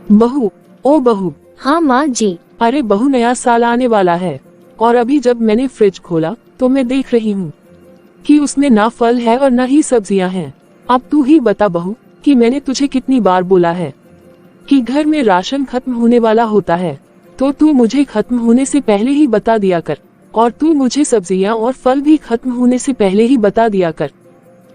बहू, ओ बहू। हाँ माँ जी। अरे बहू, नया साल आने वाला है और अभी जब मैंने फ्रिज खोला तो मैं देख रही हूँ कि उसमें ना फल है और ना ही सब्जियां हैं। अब तू ही बता बहू कि मैंने तुझे कितनी बार बोला है कि घर में राशन खत्म होने वाला होता है तो तू मुझे खत्म होने से पहले ही बता दिया कर, और तू मुझे सब्जियां और फल भी खत्म होने से पहले ही बता दिया कर।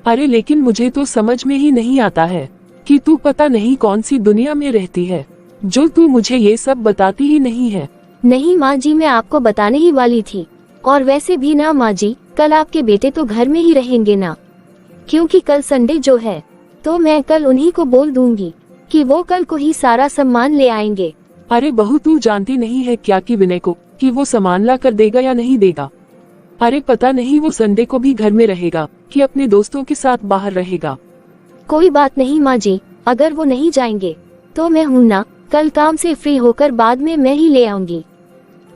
अरे लेकिन मुझे तो समझ में ही नहीं आता है कि तू पता नहीं कौन सी दुनिया में रहती है जो तू मुझे ये सब बताती ही नहीं है। नहीं माँ जी, मैं आपको बताने ही वाली थी। और वैसे भी ना माँ जी, कल आपके बेटे तो घर में ही रहेंगे ना, क्योंकि कल संडे जो है, तो मैं कल उन्हीं को बोल दूंगी कि वो कल को ही सारा सामान ले आएंगे। अरे बहू, तू जानती नहीं है क्या कि विनय को कि वो सामान ला कर देगा या नहीं देगा? अरे पता नहीं वो संडे को भी घर में रहेगा कि अपने दोस्तों के साथ बाहर रहेगा। कोई बात नहीं माँ जी, अगर वो नहीं जाएंगे तो मैं हूँ ना, कल काम से फ्री होकर बाद में मैं ही ले आऊंगी।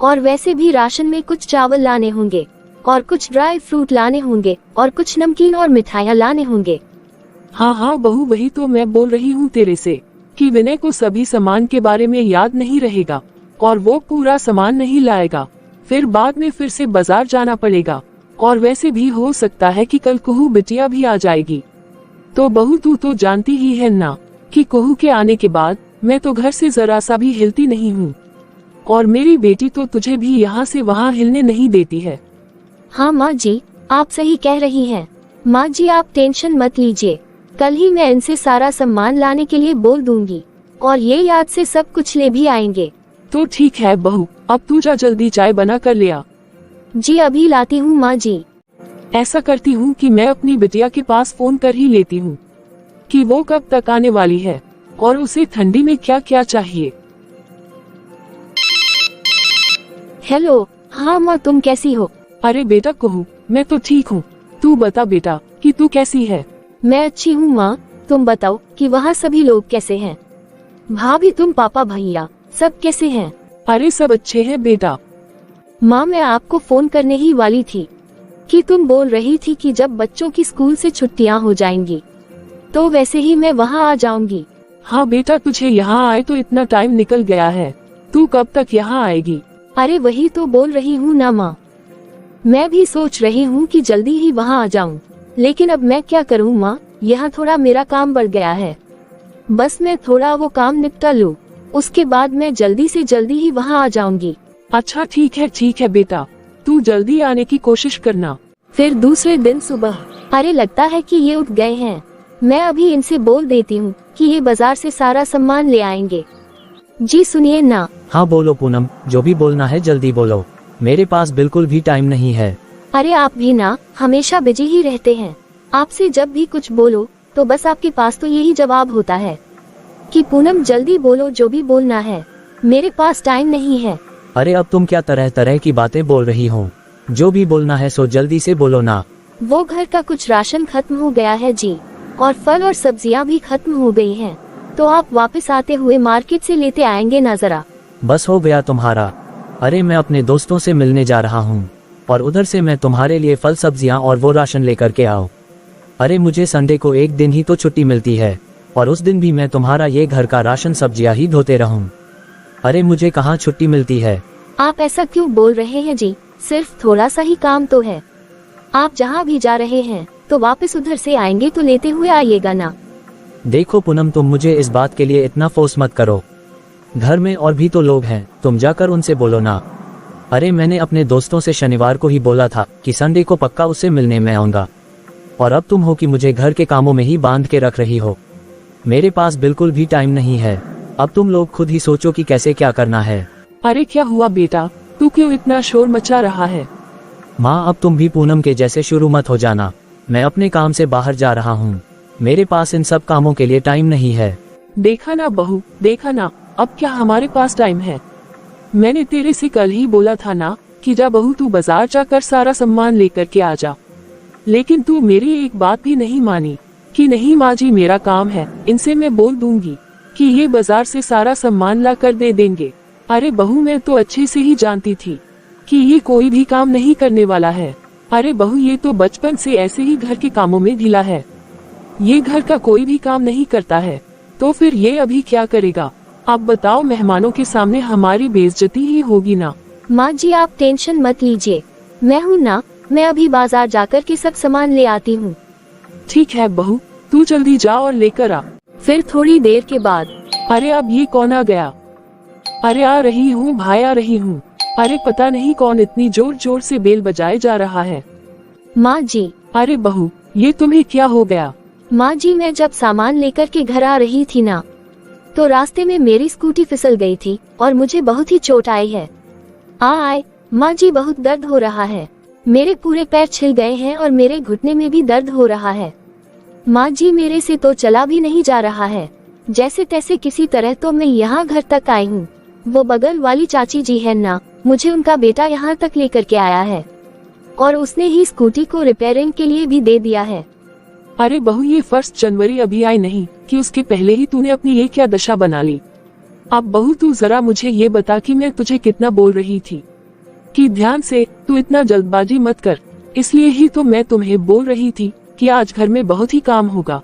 और वैसे भी राशन में कुछ चावल लाने होंगे और कुछ ड्राई फ्रूट लाने होंगे और कुछ नमकीन और मिठाइयाँ लाने होंगे। हाँ हाँ बहू, वही तो मैं बोल रही हूँ तेरे से कि विनय को सभी सामान के बारे में याद नहीं रहेगा और वो पूरा सामान नहीं लाएगा, फिर बाद में फिर से बाजार जाना पड़ेगा। और वैसे भी हो सकता है कि कल कुहू बिटिया भी आ जाएगी। तो बहू, तू तो जानती ही है ना कि कुहू के आने के बाद मैं तो घर से जरा सा भी हिलती नहीं हूँ, और मेरी बेटी तो तुझे भी यहाँ से वहाँ हिलने नहीं देती है। हाँ माँ जी, आप सही कह रही हैं। माँ जी आप टेंशन मत लीजिए, कल ही मैं इनसे सारा सामान लाने के लिए बोल दूंगी और ये याद से सब कुछ ले भी आएंगे। तो ठीक है बहू, अब तू जा जल्दी चाय बना कर ले आ। जी अभी लाती हूँ माँ जी। ऐसा करती हूँ कि मैं अपनी बिटिया के पास फोन कर ही लेती हूँ कि वो कब तक आने वाली है और उसे ठंडी में क्या क्या चाहिए। हेलो, हाँ माँ, तुम कैसी हो? अरे बेटा कुहू, मैं तो ठीक हूँ। तू बता बेटा कि तू कैसी है? मैं अच्छी हूँ माँ, तुम बताओ कि वहाँ सभी लोग कैसे हैं? भाभी, तुम, पापा, भैया सब कैसे हैं? अरे सब अच्छे हैं बेटा। माँ मैं आपको फोन करने ही वाली थी कि तुम बोल रही थी कि जब बच्चों की स्कूल से छुट्टियाँ हो जाएंगी तो वैसे ही मैं वहाँ आ जाऊंगी। हाँ बेटा, तुझे यहाँ आए तो इतना टाइम निकल गया है, तू कब तक यहाँ आएगी? अरे वही तो बोल रही हूँ ना माँ, मैं भी सोच रही हूँ कि जल्दी ही वहाँ आ जाऊँ, लेकिन अब मैं क्या करूँ माँ, यहाँ थोड़ा मेरा काम बढ़ गया है। बस मैं थोड़ा वो काम निपटा लूँ, उसके बाद मैं जल्दी से जल्दी ही वहाँ आ जाऊंगी। अच्छा ठीक है बेटा, तू जल्दी आने की कोशिश करना। फिर दूसरे दिन सुबह, अरे लगता है कि ये उठ गए हैं, मैं अभी इनसे बोल देती हूँ कि ये बाजार से सारा सामान ले आएंगे। जी सुनिए ना। हाँ बोलो पूनम, जो भी बोलना है जल्दी बोलो, मेरे पास बिल्कुल भी टाइम नहीं है। अरे आप भी ना हमेशा बिजी ही रहते हैं, आपसे जब भी कुछ बोलो तो बस आपके पास तो यही जवाब होता है कि पूनम जल्दी बोलो, जो भी बोलना है, मेरे पास टाइम नहीं है। अरे अब तुम क्या तरह तरह की बातें बोल रही हो, जो भी बोलना है सो जल्दी से बोलो ना। वो घर का कुछ राशन खत्म हो गया है जी, और फल और सब्जियां भी खत्म हो गई हैं, तो आप वापस आते हुए मार्केट से लेते आएंगे ना जरा। बस हो गया तुम्हारा। अरे मैं अपने दोस्तों से मिलने जा रहा हूँ और उधर से मैं तुम्हारे लिए फल सब्जियाँ और वो राशन लेकर के आओ। अरे मुझे संडे को एक दिन ही तो छुट्टी मिलती है और उस दिन भी मैं तुम्हारा ये घर का राशन सब्जियाँ ही धोते रहूँ। अरे मुझे कहाँ छुट्टी मिलती है। आप ऐसा क्यों बोल रहे हैं जी, सिर्फ थोड़ा सा ही काम तो है। आप जहाँ भी जा रहे हैं तो वापस उधर से आएंगे तो लेते हुए आइएगा ना। देखो पूनम, तुम मुझे इस बात के लिए इतना फोर्स मत करो, घर में और भी तो लोग हैं, तुम जाकर उनसे बोलो ना। अरे मैंने अपने दोस्तों से शनिवार को ही बोला था कि संडे को पक्का उससे मिलने में आऊंगा, और अब तुम हो कि मुझे घर के कामों में ही बांध के रख रही हो। मेरे पास बिल्कुल भी टाइम नहीं है, अब तुम लोग खुद ही सोचो कि कैसे क्या करना है। अरे क्या हुआ बेटा, तू क्यों इतना शोर मचा रहा है? माँ अब तुम भी पूनम के जैसे शुरू मत हो जाना, मैं अपने काम से बाहर जा रहा हूँ, मेरे पास इन सब कामों के लिए टाइम नहीं है। देखा ना बहू, देखा ना, अब क्या हमारे पास टाइम है? मैंने तेरे से कल ही बोला था ना कि जा बहू, तू बाजार जाकर सारा सामान लेकर के आ जा, लेकिन तू मेरी एक बात भी नहीं मानी कि नहीं माँ जी मेरा काम है, इनसे मैं बोल दूंगी कि ये बाजार से सारा सामान ला कर दे देंगे। अरे बहू, मैं तो अच्छे से ही जानती थी कि ये कोई भी काम नहीं करने वाला है। अरे बहू, ये तो बचपन से ऐसे ही घर के कामों में ढीला है, ये घर का कोई भी काम नहीं करता है, तो फिर ये अभी क्या करेगा? अब बताओ, मेहमानों के सामने हमारी बेइज्जती ही होगी ना। माँ जी आप टेंशन मत लीजिए, मैं हूँ ना, मैं अभी बाजार जाकर के सब सामान ले आती हूँ। ठीक है बहू, तू जल्दी जा और लेकर आ। फिर थोड़ी देर के बाद, अरे अब ये कौन आ गया? अरे आ रही हूँ भाई, आ रही हूँ। अरे पता नहीं कौन इतनी जोर जोर से बेल बजाए जा रहा है। माँ जी। अरे बहू, ये तुम्हें क्या हो गया? माँ जी मैं जब सामान लेकर के घर आ रही थी ना, तो रास्ते में मेरी स्कूटी फिसल गई थी और मुझे बहुत ही चोट आई है। आय माँ जी, बहुत दर्द हो रहा है, मेरे पूरे पैर छिल गए हैं और मेरे घुटने में भी दर्द हो रहा है। माँ जी मेरे से तो चला भी नहीं जा रहा है, जैसे तैसे किसी तरह तो मैं यहाँ घर तक आई हूँ। वो बगल वाली चाची जी है ना, मुझे उनका बेटा यहाँ तक लेकर के आया है और उसने ही स्कूटी को रिपेयरिंग के लिए भी दे दिया है। अरे बहू, ये 1 जनवरी अभी आई नहीं कि उसके पहले ही तूने अपनी ये क्या दशा बना ली। अब बहू तू जरा मुझे ये बता कि मैं तुझे कितना बोल रही थी कि ध्यान से, तू इतना जल्दबाजी मत कर। इसलिए ही तो मैं तुम्हें बोल रही थी कि आज घर में बहुत ही काम होगा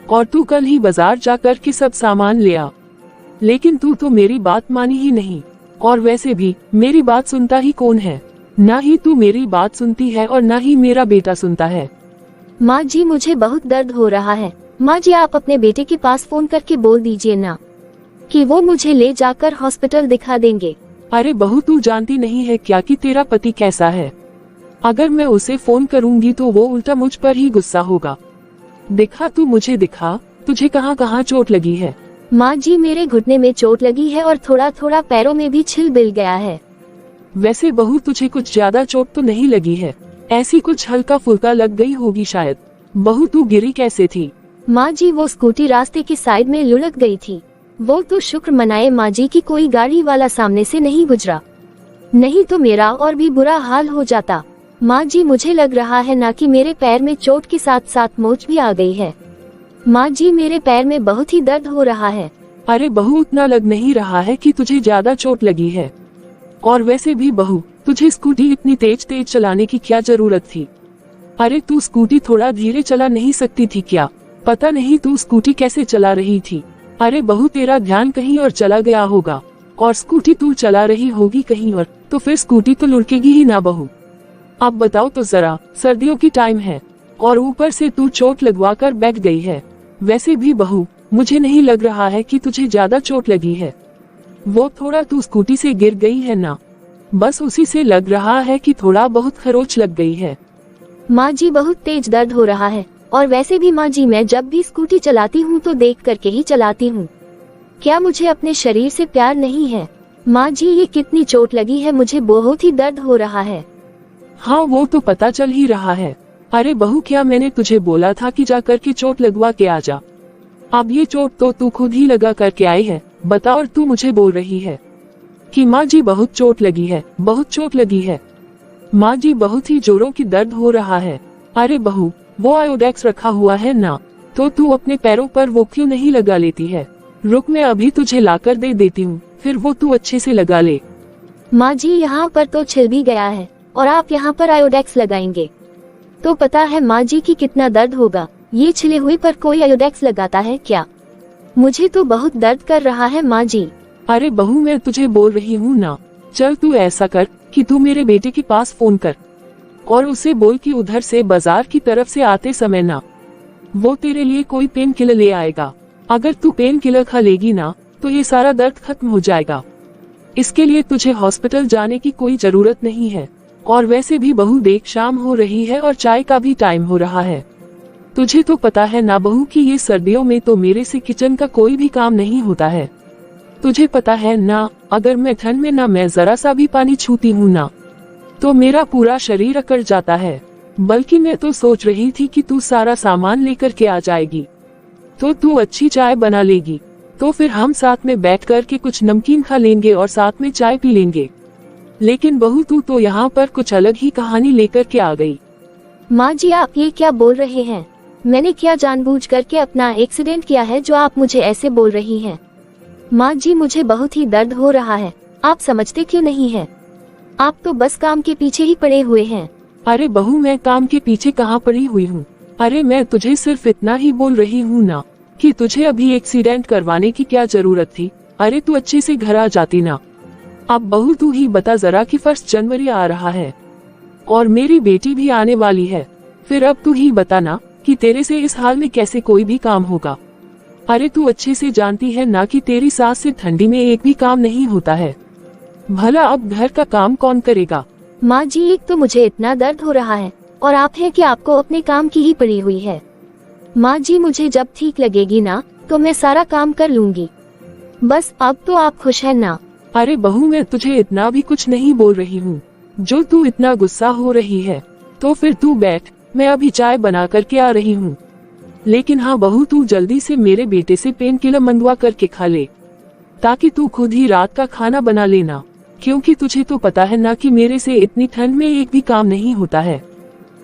और तू कल ही बाजार जाकर के सब सामान ले आ। लेकिन तू तो मेरी बात मानी ही नहीं, और वैसे भी मेरी बात सुनता ही कौन है? ना ही तू मेरी बात सुनती है और ना ही मेरा बेटा सुनता है। माँ जी मुझे बहुत दर्द हो रहा है। माँ जी आप अपने बेटे के पास फोन करके बोल दीजिए ना कि वो मुझे ले जाकर हॉस्पिटल दिखा देंगे। अरे बहू, तू जानती नहीं है क्या कि तेरा पति कैसा है? अगर मैं उसे फोन करूंगी तो वो उल्टा मुझ पर ही गुस्सा होगा। दिखा, तू मुझे दिखा, तुझे कहाँ कहाँ चोट लगी है? माँ जी मेरे घुटने में चोट लगी है और थोड़ा थोड़ा पैरों में भी छिल बिल गया है। वैसे बहू तुझे कुछ ज्यादा चोट तो नहीं लगी है, ऐसी कुछ हल्का फुल्का लग गई होगी शायद। बहू तू गिरी कैसे थी? माँ जी वो स्कूटी रास्ते की साइड में लुढ़क गई थी। वो तो शुक्र मनाए माँ जी की कोई गाड़ी वाला सामने से नहीं गुजरा, नहीं तो मेरा और भी बुरा हाल हो जाता। माँ जी मुझे लग रहा है ना कि मेरे पैर में चोट के साथ साथ मोच भी आ गई है। माँ जी मेरे पैर में बहुत ही दर्द हो रहा है। अरे बहू, उतना लग नहीं रहा है कि तुझे ज्यादा चोट लगी है। और वैसे भी बहू, तुझे स्कूटी इतनी तेज तेज चलाने की क्या जरूरत थी? अरे तू स्कूटी थोड़ा धीरे चला नहीं सकती थी क्या? पता नहीं तू स्कूटी कैसे चला रही थी। अरे बहू, तेरा ध्यान कहीं और चला गया होगा और स्कूटी तू चला रही होगी कहीं और, तो फिर स्कूटी तो लुढ़केगी ही ना बहू। अब बताओ तो जरा, सर्दियों की टाइम है और ऊपर से तू चोट लगवा कर बैठ गई है। वैसे भी बहू, मुझे नहीं लग रहा है कि तुझे ज्यादा चोट लगी है। वो थोड़ा तू स्कूटी से गिर गई है ना, बस उसी से लग रहा है कि थोड़ा बहुत खरोच लग गई है। माँ जी बहुत तेज दर्द हो रहा है, और वैसे भी माँ जी मैं जब भी स्कूटी चलाती हूँ तो देख करके ही चलाती हूँ। क्या मुझे अपने शरीर से प्यार नहीं है? माँ जी ये कितनी चोट लगी है, मुझे बहुत ही दर्द हो रहा है। हाँ वो तो पता चल ही रहा है। अरे बहू, क्या मैंने तुझे बोला था कि जा करके चोट लगवा के आ जा? अब ये चोट तो तू खुद ही लगा करके आई है। बता, और तू मुझे बोल रही है कि माँ जी बहुत चोट लगी है, बहुत चोट लगी है। माँ जी बहुत ही जोरों की दर्द हो रहा है। अरे बहू, वो आयोडेक्स रखा हुआ है ना, तो तू अपने पैरों पर वो क्यों नहीं लगा लेती है? रुक, मैं अभी तुझे लाकर दे देती हूँ, फिर वो तू अच्छे से लगा ले। माँ जी यहाँ पर तो छिल भी गया है और आप यहाँ पर आयोडेक्स लगाएंगे तो पता है माँ जी की कितना दर्द होगा। ये छिले हुए पर कोई आयोडेक्स लगाता है क्या? मुझे तो बहुत दर्द कर रहा है माँ जी। अरे बहू, मैं तुझे बोल रही हूँ ना, चल तू ऐसा कर कि तू मेरे बेटे के पास फोन कर और उसे बोल कि उधर से बाजार की तरफ से आते समय ना वो तेरे लिए कोई पेन किलर ले आएगा। अगर तू पेन किलर खा लेगी ना तो ये सारा दर्द खत्म हो जाएगा। इसके लिए तुझे हॉस्पिटल जाने की कोई जरूरत नहीं है। और वैसे भी बहू देख, शाम हो रही है और चाय का भी टाइम हो रहा है। तुझे तो पता है ना बहू कि ये सर्दियों में तो मेरे से किचन का कोई भी काम नहीं होता है। तुझे पता है ना, अगर मैं ठंड में ना मैं जरा सा भी पानी छूती हूँ ना तो मेरा पूरा शरीर अकड़ जाता है। बल्कि मैं तो सोच रही थी कि तू सारा सामान लेकर के आ जाएगी तो तू अच्छी चाय बना लेगी, तो फिर हम साथ में बैठ कर के कुछ नमकीन खा लेंगे और साथ में चाय पी लेंगे। लेकिन बहू तू तो यहाँ पर कुछ अलग ही कहानी लेकर के आ गई। माँ जी आप ये क्या बोल रहे हैं? मैंने क्या जानबूझ करके अपना एक्सीडेंट किया है जो आप मुझे ऐसे बोल रही हैं? माँ जी मुझे बहुत ही दर्द हो रहा है, आप समझते क्यों नहीं है? आप तो बस काम के पीछे ही पड़े हुए हैं। अरे बहू, मैं काम के पीछे कहाँ पड़ी हुई हूँ? अरे मैं तुझे सिर्फ इतना ही बोल रही हूँ ना कि तुझे अभी एक्सीडेंट करवाने की क्या जरूरत थी। अरे तू अच्छे से घर आ जाती ना। अब बहू तू ही बता जरा कि 1 जनवरी आ रहा है और मेरी बेटी भी आने वाली है, फिर अब तू ही बता ना कि तेरे से इस हाल में कैसे कोई भी काम होगा। अरे तू अच्छे से जानती है ना कि तेरी सास से ठंडी में एक भी काम नहीं होता है, भला अब घर का काम कौन करेगा। माँ जी, एक तो मुझे इतना दर्द हो रहा है और आप है कि आपको अपने काम की ही पड़ी हुई है। माँ जी, मुझे जब ठीक लगेगी ना तो मैं सारा काम कर लूंगी, बस अब तो आप खुश है ना। अरे बहू, मैं तुझे इतना भी कुछ नहीं बोल रही हूँ, जो तू इतना गुस्सा हो रही है तो फिर तू बैठ, मैं अभी चाय बना करके आ रही हूँ। लेकिन हाँ बहू, तू जल्दी से मेरे बेटे से पेन किलर मंगवा करके खा ले, ताकि तू खुद ही रात का खाना बना लेना, क्योंकि तुझे तो पता है ना कि मेरे से इतनी ठंड में एक भी काम नहीं होता है।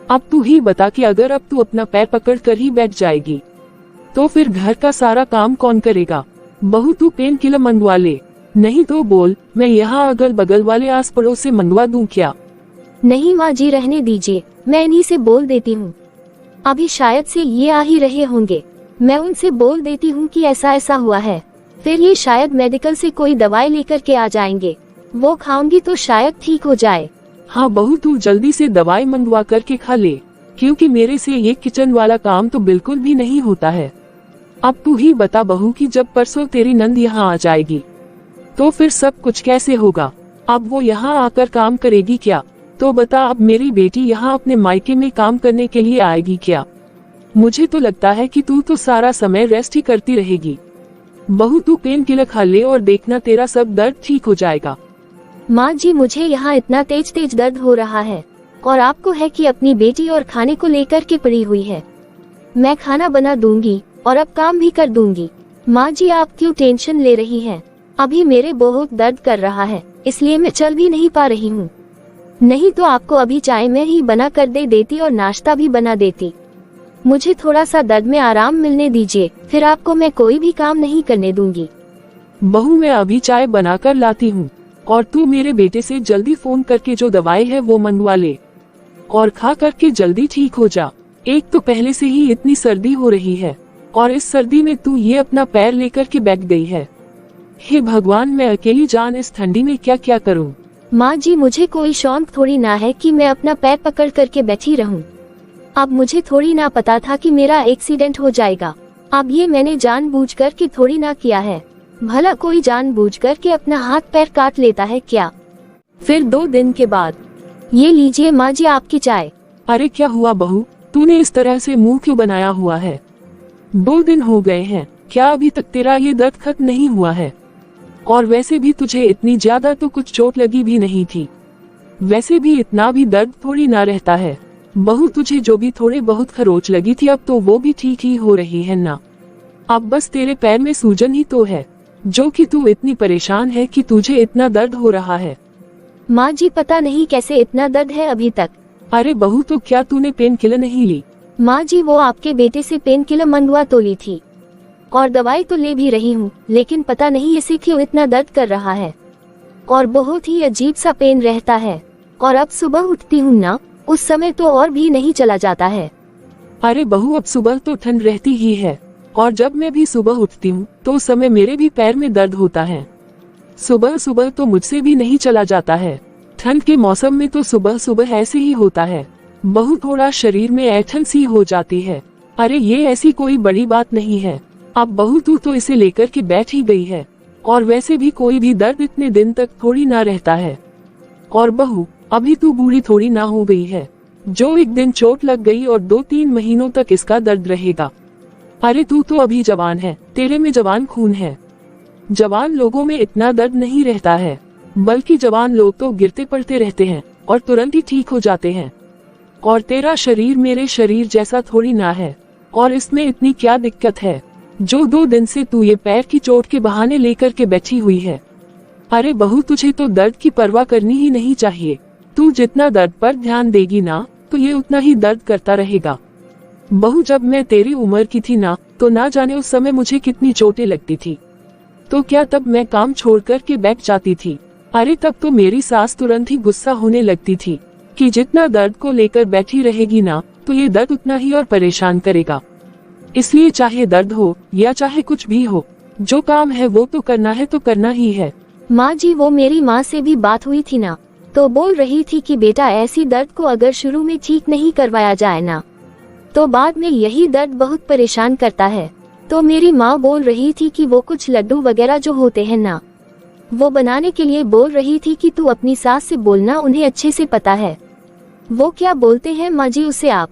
अब तू ही बता कि अगर अब तू अपना पैर पकड़ कर ही बैठ जाएगी तो फिर घर का सारा काम कौन करेगा। बहू तू पेन किलर मंगवा ले, नहीं तो बोल मैं यहाँ अगल बगल वाले आस पड़ोस से मंगवा दूं क्या। नहीं माँ जी, रहने दीजिए, मैं इन्हीं से बोल देती हूँ। अभी शायद से ये आ ही रहे होंगे, मैं उनसे बोल देती हूँ कि ऐसा ऐसा हुआ है, फिर ये शायद मेडिकल से कोई दवाई लेकर के आ जाएंगे, वो खाऊंगी तो शायद ठीक हो जाए। हाँ बहू, तू जल्दी से दवाई मंगवा करके खा ले, क्योंकि मेरे से ये किचन वाला काम तो बिल्कुल भी नहीं होता है। अब तू ही बता बहू कि जब परसों तेरी नंद यहाँ आ जाएगी तो फिर सब कुछ कैसे होगा। अब वो यहाँ आकर काम करेगी क्या, तो बता अब मेरी बेटी यहाँ अपने मायके में काम करने के लिए आएगी क्या। मुझे तो लगता है कि तू तो सारा समय रेस्ट ही करती रहेगी। बहू तू पेन किलर खा ले और देखना तेरा सब दर्द ठीक हो जाएगा। माँ जी, मुझे यहाँ इतना तेज तेज दर्द हो रहा है और आपको है कि अपनी बेटी और खाने को लेकर के पड़ी हुई है। मैं खाना बना दूंगी और अब काम भी कर दूंगी। माँ जी, आप क्यों टेंशन ले रही हैं? अभी मेरे बहुत दर्द कर रहा है, इसलिए मैं चल भी नहीं पा रही हूँ। नहीं तो आपको अभी चाय में ही बना कर दे देती और नाश्ता भी बना देती। मुझे थोड़ा सा दर्द में आराम मिलने दीजिए, फिर आपको मैं कोई भी काम नहीं करने दूंगी। बहू मैं अभी चाय बना कर लाती हूँ और तू मेरे बेटे से जल्दी फोन करके जो दवाई है वो मंगवा ले और खा करके जल्दी ठीक हो जा। एक तो पहले से ही इतनी सर्दी हो रही है और इस सर्दी में तू ये अपना पैर लेकर के बैठ गई है। हे भगवान, मैं अकेली जान इस ठंडी में क्या क्या करूँ। माँ जी, मुझे कोई शौक थोड़ी ना है कि मैं अपना पैर पकड़ करके बैठी रहूं। अब मुझे थोड़ी ना पता था कि मेरा एक्सीडेंट हो जाएगा। अब ये मैंने जानबूझ कर के थोड़ी ना किया है, भला कोई जानबूझ कर के अपना हाथ पैर काट लेता है क्या। फिर 2 दिन के बाद, ये लीजिए माँ जी आपकी चाय। अरे क्या हुआ बहू, तूने इस तरह से मुंह क्यों बनाया हुआ है? 2 दिन हो गए हैं, क्या अभी तक तेरा ये दर्द खत्म नहीं हुआ है? और वैसे भी तुझे इतनी ज्यादा तो कुछ चोट लगी भी नहीं थी, वैसे भी इतना भी दर्द थोड़ी ना रहता है। बहू तुझे जो भी थोड़े बहुत खरोच लगी थी अब तो वो भी ठीक ही हो रही है ना। अब बस तेरे पैर में सूजन ही तो है, जो कि तू इतनी परेशान है कि तुझे इतना दर्द हो रहा है। माँ जी, पता नहीं कैसे इतना दर्द है अभी तक। अरे बहू, तो क्या तूने पेन किलर नहीं ली? माँ जी, वो आपके बेटे से पेन किलर मंगवा तो ली थी और दवाई तो ले भी रही हूँ, लेकिन पता नहीं इसे क्यों इतना दर्द कर रहा है और बहुत ही अजीब सा पेन रहता है। और अब सुबह उठती हूँ ना, उस समय तो और भी नहीं चला जाता है। अरे बहू, अब सुबह तो ठंड रहती ही है और जब मैं भी सुबह उठती हूँ तो उस समय मेरे भी पैर में दर्द होता है। सुबह सुबह तो मुझसे भी नहीं चला जाता है। ठंड के मौसम में तो सुबह सुबह ऐसे ही होता है, बहू थोड़ा शरीर में ऐठन सी हो जाती है। अरे ये ऐसी कोई बड़ी बात नहीं है। अब बहू तू तो इसे लेकर के बैठ ही गई है और वैसे भी कोई भी दर्द इतने दिन तक थोड़ी ना रहता है। और बहू अभी तू बूढ़ी थोड़ी ना हो गई है, जो एक दिन चोट लग गई और 2-3 महीनों तक इसका दर्द रहेगा। अरे तू तो अभी जवान है, तेरे में जवान खून है। जवान लोगों में इतना दर्द नहीं रहता है, बल्कि जवान लोग तो गिरते पड़ते रहते हैं और तुरंत ही ठीक हो जाते हैं। और तेरा शरीर मेरे शरीर जैसा थोड़ी ना है, और इसमें इतनी क्या दिक्कत है जो 2 दिन से तू ये पैर की चोट के बहाने लेकर के बैठी हुई है। अरे बहू तुझे तो दर्द की परवाह करनी ही नहीं चाहिए। तू जितना दर्द पर ध्यान देगी ना तो ये उतना ही दर्द करता रहेगा। बहू जब मैं तेरी उम्र की थी ना तो ना जाने उस समय मुझे कितनी चोटें लगती थी, तो क्या तब मैं काम छोड़ कर के बैठ जाती थी? अरे तब तो मेरी सास तुरंत ही गुस्सा होने लगती थी कि जितना दर्द को लेकर बैठी रहेगी ना तो ये दर्द उतना ही और परेशान करेगा। इसलिए चाहे दर्द हो या चाहे कुछ भी हो, जो काम है वो तो करना ही है। माँ जी, वो मेरी माँ से भी बात हुई थी ना, तो बोल रही थी कि बेटा ऐसी दर्द को अगर शुरू में ठीक नहीं करवाया जाए ना, तो बाद में यही दर्द बहुत परेशान करता है। तो मेरी माँ बोल रही थी कि वो कुछ लड्डू वगैरह जो होते हैं ना, वो बनाने के लिए बोल रही थी कि तू अपनी सास से बोलना, उन्हें अच्छे से पता है। वो क्या बोलते हैं माँ जी उसे आप?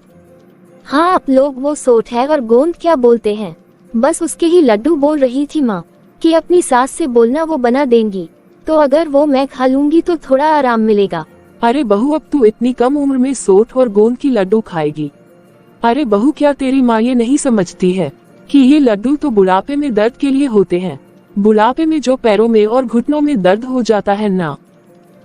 हाँ आप लोग वो सोट है और गोंद क्या बोलते हैं, बस उसके ही लड्डू बोल रही थी माँ कि अपनी सास से बोलना, वो बना देंगी, तो अगर वो मैं खा लूंगी तो थोड़ा आराम मिलेगा। अरे बहू, अब तू इतनी कम उम्र में सोठ और गोंद की लड्डू खाएगी? अरे बहू, क्या तेरी माँ ये नहीं समझती है कि ये लड्डू तो बुढ़ापे में दर्द के लिए होते हैं। बुढ़ापे में जो पैरों में और घुटनों में दर्द हो जाता है ना,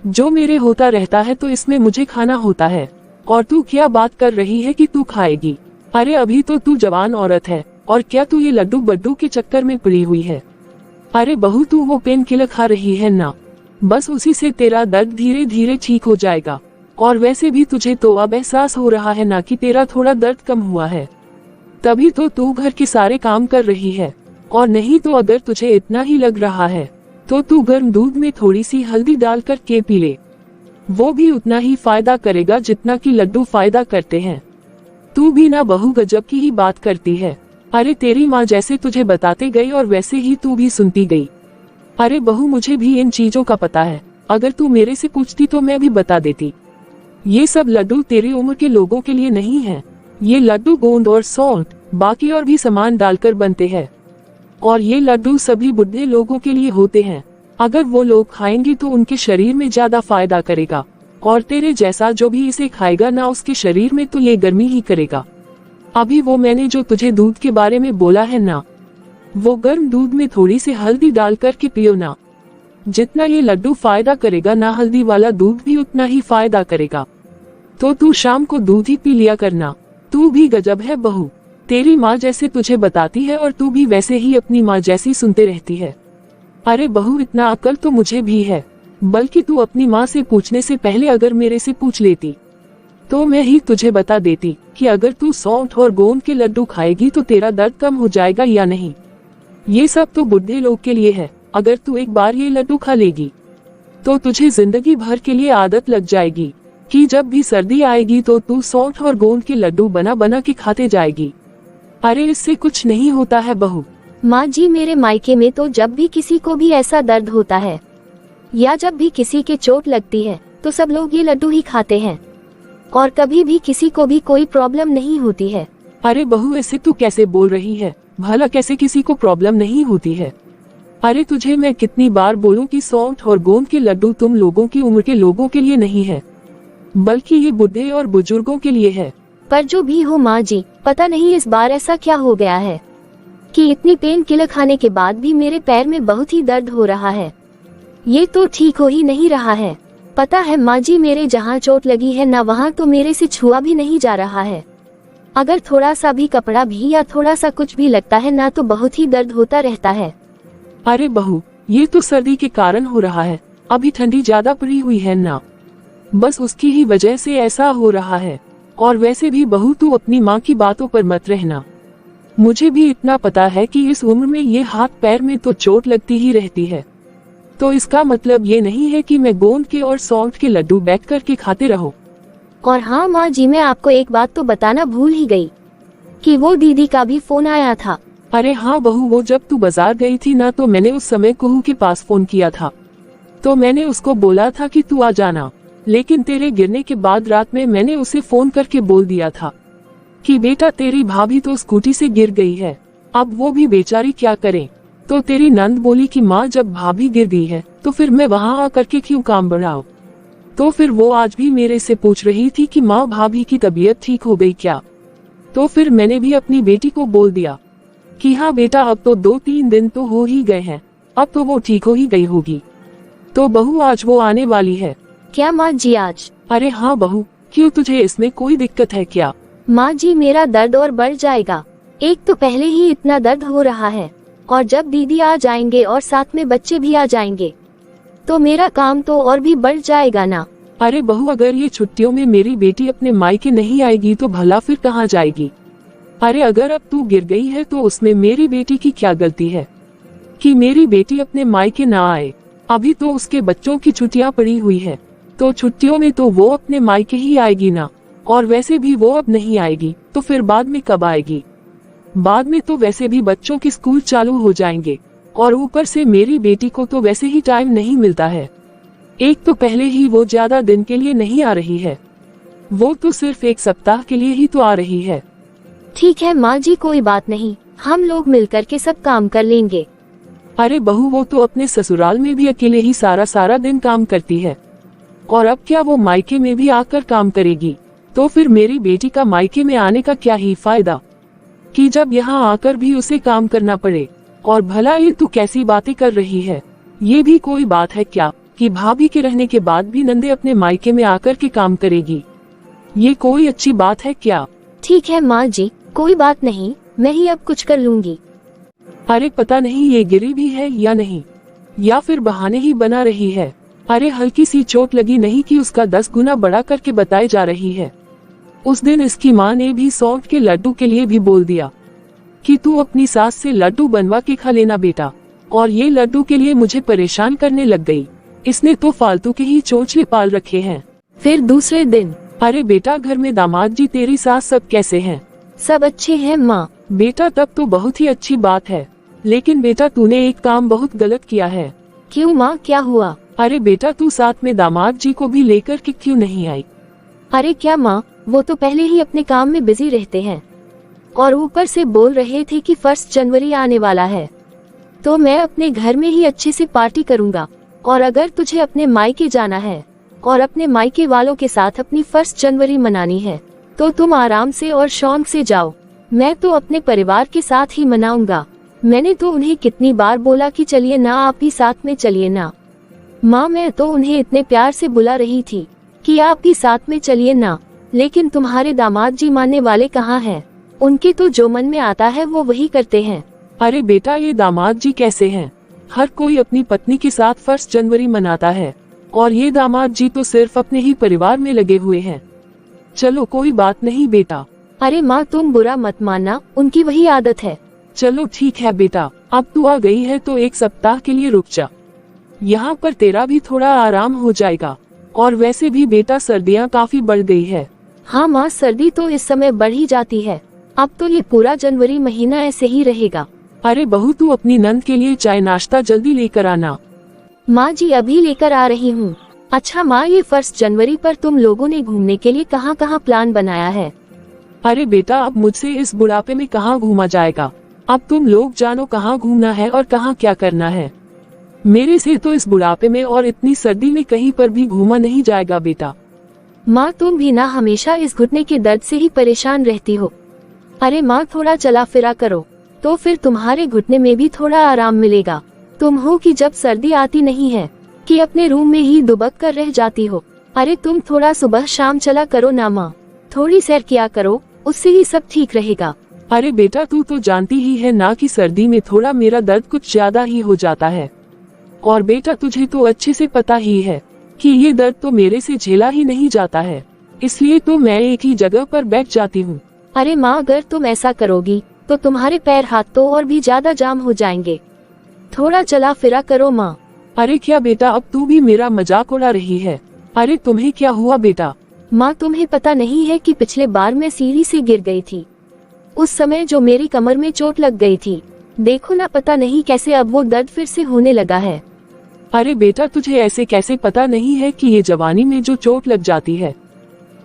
जो मेरे होता रहता है, तो इसमें मुझे खाना होता है। और तू क्या बात कर रही है कि तू खाएगी? अरे अभी तो तू जवान औरत है, और क्या तू ये लड्डू बड्डू के चक्कर में पड़ी हुई है? अरे बहू, तू वो पेन किलर खा रही है ना, बस उसी से तेरा दर्द धीरे धीरे ठीक हो जाएगा। और वैसे भी तुझे तो अब एहसास हो रहा है ना कि तेरा थोड़ा दर्द कम हुआ है, तभी तो तू घर के सारे काम कर रही है। और नहीं तो अगर तुझे इतना ही लग रहा है तो तू गर्म दूध में थोड़ी सी हल्दी डालकर के पी ले, वो भी उतना ही फायदा करेगा जितना कि लड्डू फायदा करते हैं। तू भी ना बहू गजब की ही बात करती है। अरे तेरी माँ जैसे तुझे बताते गई और वैसे ही तू भी सुनती गई। अरे बहू, मुझे भी इन चीजों का पता है, अगर तू मेरे से पूछती तो मैं भी बता देती। ये सब लड्डू तेरी उम्र के लोगों के लिए नहीं है। ये लड्डू गोंद और सॉल्ट, बाकी और भी सामान डालकर बनते हैं, और ये लड्डू सभी बुढ़े लोगों के लिए होते हैं। अगर वो लोग खाएंगे तो उनके शरीर में ज्यादा फायदा करेगा, और तेरे जैसा जो भी इसे खाएगा ना, उसके शरीर में तो ये गर्मी ही करेगा। अभी वो मैंने जो तुझे दूध के बारे में बोला है ना, वो गर्म दूध में थोड़ी सी हल्दी डालकर के पियो ना, जितना ये लड्डू फायदा करेगा ना, हल्दी वाला दूध भी उतना ही फायदा करेगा। तो तू शाम को दूध ही पी लिया करना। तू भी गजब है बहू, तेरी माँ जैसे तुझे बताती है और तू भी वैसे ही अपनी माँ जैसी सुनते रहती है। अरे बहू, इतना अक्ल तो मुझे भी है, बल्कि तू अपनी माँ से पूछने से पहले अगर मेरे से पूछ लेती तो मैं ही तुझे बता देती कि अगर तू सौंठ और गोंद के लड्डू खाएगी तो तेरा दर्द कम हो जाएगा या नहीं। ये सब तो बुढ़े लोग के लिए है। अगर तू एक बार ये लड्डू खा लेगी तो तुझे जिंदगी भर के लिए आदत लग जाएगी कि जब भी सर्दी आएगी तो तू सौंठ और गोंद के लड्डू बना बना के खाते जाएगी। अरे इससे कुछ नहीं होता है बहू। माँ जी, मेरे मायके में तो जब भी किसी को भी ऐसा दर्द होता है या जब भी किसी के चोट लगती है तो सब लोग ये लड्डू ही खाते हैं, और कभी भी किसी को भी कोई प्रॉब्लम नहीं होती है। अरे बहू, ऐसे तू कैसे बोल रही है? भला कैसे किसी को प्रॉब्लम नहीं होती है? अरे तुझे मैं कितनी बार बोलूं कि सौंठ और गोंद के लड्डू तुम लोगों की उम्र के लोगों के लिए नहीं है, बल्कि ये बुढ़े और बुजुर्गों के लिए है। पर जो भी हो माँ जी, पता नहीं इस बार ऐसा क्या हो गया है कि इतनी पेन किलर खाने के बाद भी मेरे पैर में बहुत ही दर्द हो रहा है। ये तो ठीक हो ही नहीं रहा है। पता है माँ जी, मेरे जहाँ चोट लगी है ना, वहाँ तो मेरे से छुआ भी नहीं जा रहा है। अगर थोड़ा सा भी कपड़ा भी या थोड़ा सा कुछ भी लगता है ना, तो बहुत ही दर्द होता रहता है। अरे बहू, ये तो सर्दी के कारण हो रहा है। अभी ठंडी ज्यादा पड़ी हुई है ना, बस उसकी ही वजह से ऐसा हो रहा है। और वैसे भी बहू, तू अपनी माँ की बातों पर मत रहना। मुझे भी इतना पता है कि इस उम्र में ये हाथ पैर में तो चोट लगती ही रहती है, तो इसका मतलब ये नहीं है कि मैं गोंद के और सौंठ के लड्डू बैठ कर के खाते रहो। और हाँ माँ जी, मैं आपको एक बात तो बताना भूल ही गई कि वो दीदी का भी फोन आया था। अरे हाँ बहू, वो जब तू बाजार गई थी ना, तो मैंने उस समय कुहू के पास फोन किया था, तो मैंने उसको बोला था कि तू आ जाना। लेकिन तेरे गिरने के बाद रात में मैंने उसे फोन करके बोल दिया था कि बेटा तेरी भाभी तो स्कूटी से गिर गई है, अब वो भी बेचारी क्या करे। तो तेरी नंद बोली कि माँ, जब भाभी गिर गई है तो फिर मैं वहाँ आकर के क्यों काम बढ़ाऊं। तो फिर वो आज भी मेरे से पूछ रही थी कि माँ, भाभी की तबीयत ठीक हो गई क्या। तो फिर मैंने भी अपनी बेटी को बोल दिया कि हाँ बेटा, अब तो 2-3 दिन तो हो ही गए हैं, अब तो वो ठीक हो ही गई होगी। तो बहू, आज वो आने वाली है। क्या माँ जी आज? अरे हाँ बहू, क्यों, तुझे इसमें कोई दिक्कत है क्या? माँ जी, मेरा दर्द और बढ़ जाएगा। एक तो पहले ही इतना दर्द हो रहा है, और जब दीदी आ जाएंगे और साथ में बच्चे भी आ जाएंगे तो मेरा काम तो और भी बढ़ जाएगा ना। अरे बहू, अगर ये छुट्टियों में मेरी बेटी अपने मायके नहीं आएगी तो भला फिर कहाँ जाएगी? अरे अगर अब तू गिर गई है तो उसमें मेरी बेटी की क्या गलती है कि मेरी बेटी अपने मायके ना आए। अभी तो उसके बच्चों की छुट्टियां पड़ी हुई है, तो छुट्टियों में तो वो अपने मायके ही आएगी ना। और वैसे भी वो अब नहीं आएगी, तो फिर बाद में कब आएगी? बाद में तो वैसे भी बच्चों के स्कूल चालू हो जाएंगे, और ऊपर से मेरी बेटी को तो वैसे ही टाइम नहीं मिलता है। एक तो पहले ही वो ज्यादा दिन के लिए नहीं आ रही है, वो तो सिर्फ 1 सप्ताह के लिए ही तो आ रही है। ठीक है माँ जी, कोई बात नहीं, हम लोग मिलकर के सब काम कर लेंगे। अरे बहू, वो तो अपने ससुराल में भी अकेले ही सारा दिन काम करती है, और अब क्या वो मायके में भी आकर काम करेगी? तो फिर मेरी बेटी का मायके में आने का क्या ही फायदा, कि जब यहाँ आकर भी उसे काम करना पड़े। और भला ये तू कैसी बातें कर रही है? ये भी कोई बात है क्या कि भाभी के रहने के बाद भी नंदे अपने मायके में आकर के काम करेगी? ये कोई अच्छी बात है क्या? ठीक है माँ जी, कोई बात नहीं, मैं ही अब कुछ कर लूंगी। अरे पता नहीं ये गिरी भी है या नहीं, या फिर बहाने ही बना रही है। अरे हल्की सी चोट लगी नहीं कि उसका 10 गुना बड़ा करके बताई जा रही है। उस दिन इसकी माँ ने भी सौंठ के लड्डू के लिए भी बोल दिया कि तू अपनी सास से लड्डू बनवा के खा लेना बेटा, और ये लड्डू के लिए मुझे परेशान करने लग गई। इसने तो फालतू के ही चोंचले पाल रखे हैं। फिर दूसरे दिन, अरे बेटा, घर में दामाद जी, तेरी सास सब कैसे हैं? सब अच्छे हैं माँ। बेटा तब तो बहुत ही अच्छी बात है, लेकिन बेटा तूने एक काम बहुत गलत किया है। क्यों माँ, क्या हुआ? अरे बेटा, तू साथ में दामाद जी को भी लेकर के क्यों नहीं आई? अरे क्या माँ, वो तो पहले ही अपने काम में बिजी रहते हैं, और ऊपर से बोल रहे थे कि 1 जनवरी आने वाला है, तो मैं अपने घर में ही अच्छे से पार्टी करूँगा। और अगर तुझे अपने मायके जाना है और अपने मायके वालों के साथ अपनी 1 जनवरी मनानी है, तो तुम आराम से और शौक से जाओ। मैं तो अपने परिवार के साथ ही मनाऊंगा। मैंने तो उन्हें कितनी बार बोला कि चलिए ना, आप भी साथ में चलिए ना। माँ, मैं तो उन्हें इतने प्यार से बुला रही थी कि आप भी साथ में चलिए ना, लेकिन तुम्हारे दामाद जी मानने वाले कहाँ हैं? उनके तो जो मन में आता है वो वही करते हैं। अरे बेटा, ये दामाद जी कैसे हैं? हर कोई अपनी पत्नी के साथ 1 जनवरी मनाता है, और ये दामाद जी तो सिर्फ अपने ही परिवार में लगे हुए हैं। चलो कोई बात नहीं बेटा। अरे माँ, तुम बुरा मत मानना, उनकी वही आदत है। चलो ठीक है बेटा, अब तू आ गई है तो 1 सप्ताह के लिए रुक जा। यहाँ पर तेरा भी थोड़ा आराम हो जाएगा, और वैसे भी बेटा सर्दियाँ काफी बढ़ गई है। हाँ माँ, सर्दी तो इस समय बढ़ ही जाती है। अब तो ये पूरा जनवरी महीना ऐसे ही रहेगा। अरे बहू, तू अपनी नंद के लिए चाय नाश्ता जल्दी लेकर आना। माँ जी, अभी लेकर आ रही हूँ। अच्छा माँ, ये 1 जनवरी पर तुम लोगों ने घूमने के लिए कहाँ कहाँ प्लान बनाया है? अरे बेटा, अब मुझसे इस बुढ़ापे में कहाँ घूमा जाएगा। अब तुम लोग जानो कहाँ घूमना है और कहाँ क्या करना है। मेरे से तो इस बुढ़ापे में और इतनी सर्दी में कहीं पर भी घूमा नहीं जाएगा बेटा। माँ, तुम भी ना हमेशा इस घुटने के दर्द से ही परेशान रहती हो। अरे माँ, थोड़ा चला फिरा करो, तो फिर तुम्हारे घुटने में भी थोड़ा आराम मिलेगा। तुम हो कि जब सर्दी आती नहीं है कि अपने रूम में ही दुबक कर रह जाती हो। अरे तुम थोड़ा सुबह शाम चला करो ना माँ, थोड़ी सैर किया करो, उससे ही सब ठीक रहेगा। अरे बेटा, तू तो जानती ही है ना कि सर्दी में थोड़ा मेरा दर्द कुछ ज्यादा ही हो जाता है। और बेटा, तुझे तो अच्छे से पता ही है कि ये दर्द तो मेरे से झेला ही नहीं जाता है, इसलिए तो मैं एक ही जगह पर बैठ जाती हूँ। अरे माँ, अगर तुम ऐसा करोगी तो तुम्हारे पैर हाथ तो और भी ज्यादा जाम हो जाएंगे। थोड़ा चला फिरा करो माँ। अरे क्या बेटा, अब तू भी मेरा मजाक उड़ा रही है? अरे तुम्हें क्या हुआ बेटा? माँ, तुम्हें पता नहीं है कि पिछले बार मैं सीढ़ी से गिर गई थी, उस समय जो मेरी कमर में चोट लग गई थी। देखो ना, पता नहीं कैसे अब वो दर्द फिर से होने लगा है। अरे बेटा, तुझे ऐसे कैसे पता नहीं है कि ये जवानी में जो चोट लग जाती है,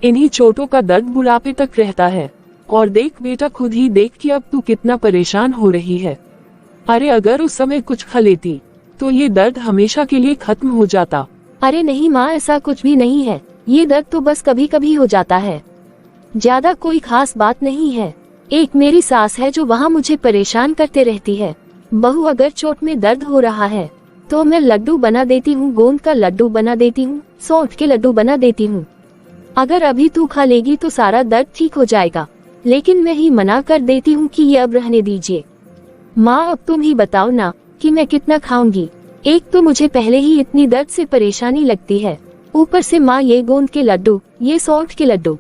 इन्हीं चोटों का दर्द बुढ़ापे तक रहता है। और देख बेटा, खुद ही देख कि अब तू कितना परेशान हो रही है। अरे अगर उस समय कुछ खा लेती तो ये दर्द हमेशा के लिए खत्म हो जाता। अरे नहीं माँ, ऐसा कुछ भी नहीं है, ये दर्द तो बस कभी कभी हो जाता है, ज्यादा कोई खास बात नहीं है। एक मेरी सास है जो वहाँ मुझे परेशान करते रहती है। बहू, अगर चोट में दर्द हो रहा है तो मैं लड्डू बना देती हूँ, गोंद का लड्डू बना देती हूँ, सौंठ के लड्डू बना देती हूँ। अगर अभी तू खा लेगी तो सारा दर्द ठीक हो जाएगा, लेकिन मैं ही मना कर देती हूँ कि ये अब रहने दीजिए। माँ, अब तुम ही बताओ ना कि मैं कितना खाऊंगी। एक तो मुझे पहले ही इतनी दर्द से परेशानी लगती है, ऊपर से माँ ये गोंद के लड्डू, ये सौंठ के लड्डू,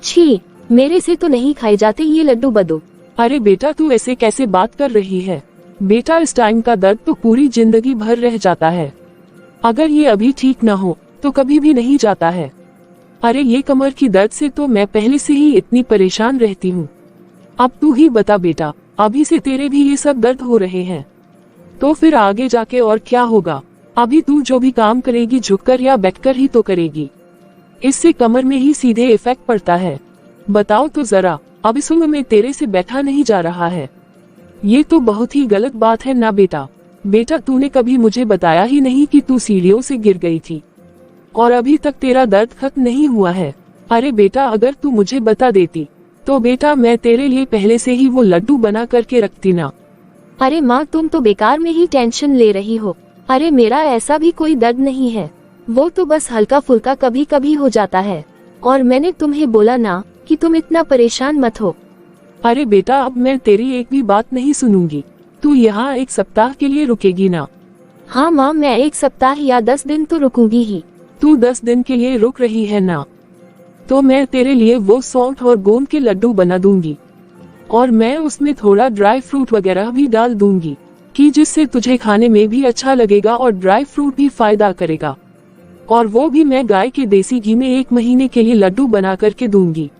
छी, मेरे से तो नहीं खाए जाते ये लड्डू बदो। अरे बेटा, तू ऐसे कैसे बात कर रही है? बेटा इस टाइम का दर्द तो पूरी जिंदगी भर रह जाता है। अगर ये अभी ठीक ना हो तो कभी भी नहीं जाता है। अरे ये कमर की दर्द से तो मैं पहले से ही इतनी परेशान रहती हूँ। अब तू ही बता बेटा, अभी से तेरे भी ये सब दर्द हो रहे हैं तो फिर आगे जाके और क्या होगा। अभी तू जो भी काम करेगी झुककर या बैठकर ही तो करेगी, इससे कमर में ही सीधे इफेक्ट पड़ता है। बताओ तो जरा, अब इस उम्र में तेरे से बैठा नहीं जा रहा है। ये तो बहुत ही गलत बात है ना बेटा। बेटा तूने कभी मुझे बताया ही नहीं कि तू सीढ़ियों से गिर गई थी और अभी तक तेरा दर्द खत्म नहीं हुआ है। अरे बेटा अगर तू मुझे बता देती तो बेटा मैं तेरे लिए पहले से ही वो लड्डू बना करके रखती ना। अरे माँ तुम तो बेकार में ही टेंशन ले रही हो। अरे मेरा ऐसा भी कोई दर्द नहीं है, वो तो बस हल्का फुल्का कभी कभी हो जाता है। और मैंने तुम्हें बोला ना कि तुम इतना परेशान मत हो। अरे बेटा अब मैं तेरी एक भी बात नहीं सुनूंगी। तू यहाँ 1 सप्ताह के लिए रुकेगी ना? हाँ माँ मैं 1 सप्ताह या 10 दिन तो रुकूंगी ही। तू 10 दिन के लिए रुक रही है ना, तो मैं तेरे लिए वो सौंठ और गोंद के लड्डू बना दूंगी और मैं उसमें थोड़ा ड्राई फ्रूट वगैरह भी डाल दूंगी कि जिससे तुझे खाने में भी अच्छा लगेगा और ड्राई फ्रूट भी फायदा करेगा। और वो भी मैं गाय के देसी घी में 1 महीने के लिए लड्डू बना करके दूंगी।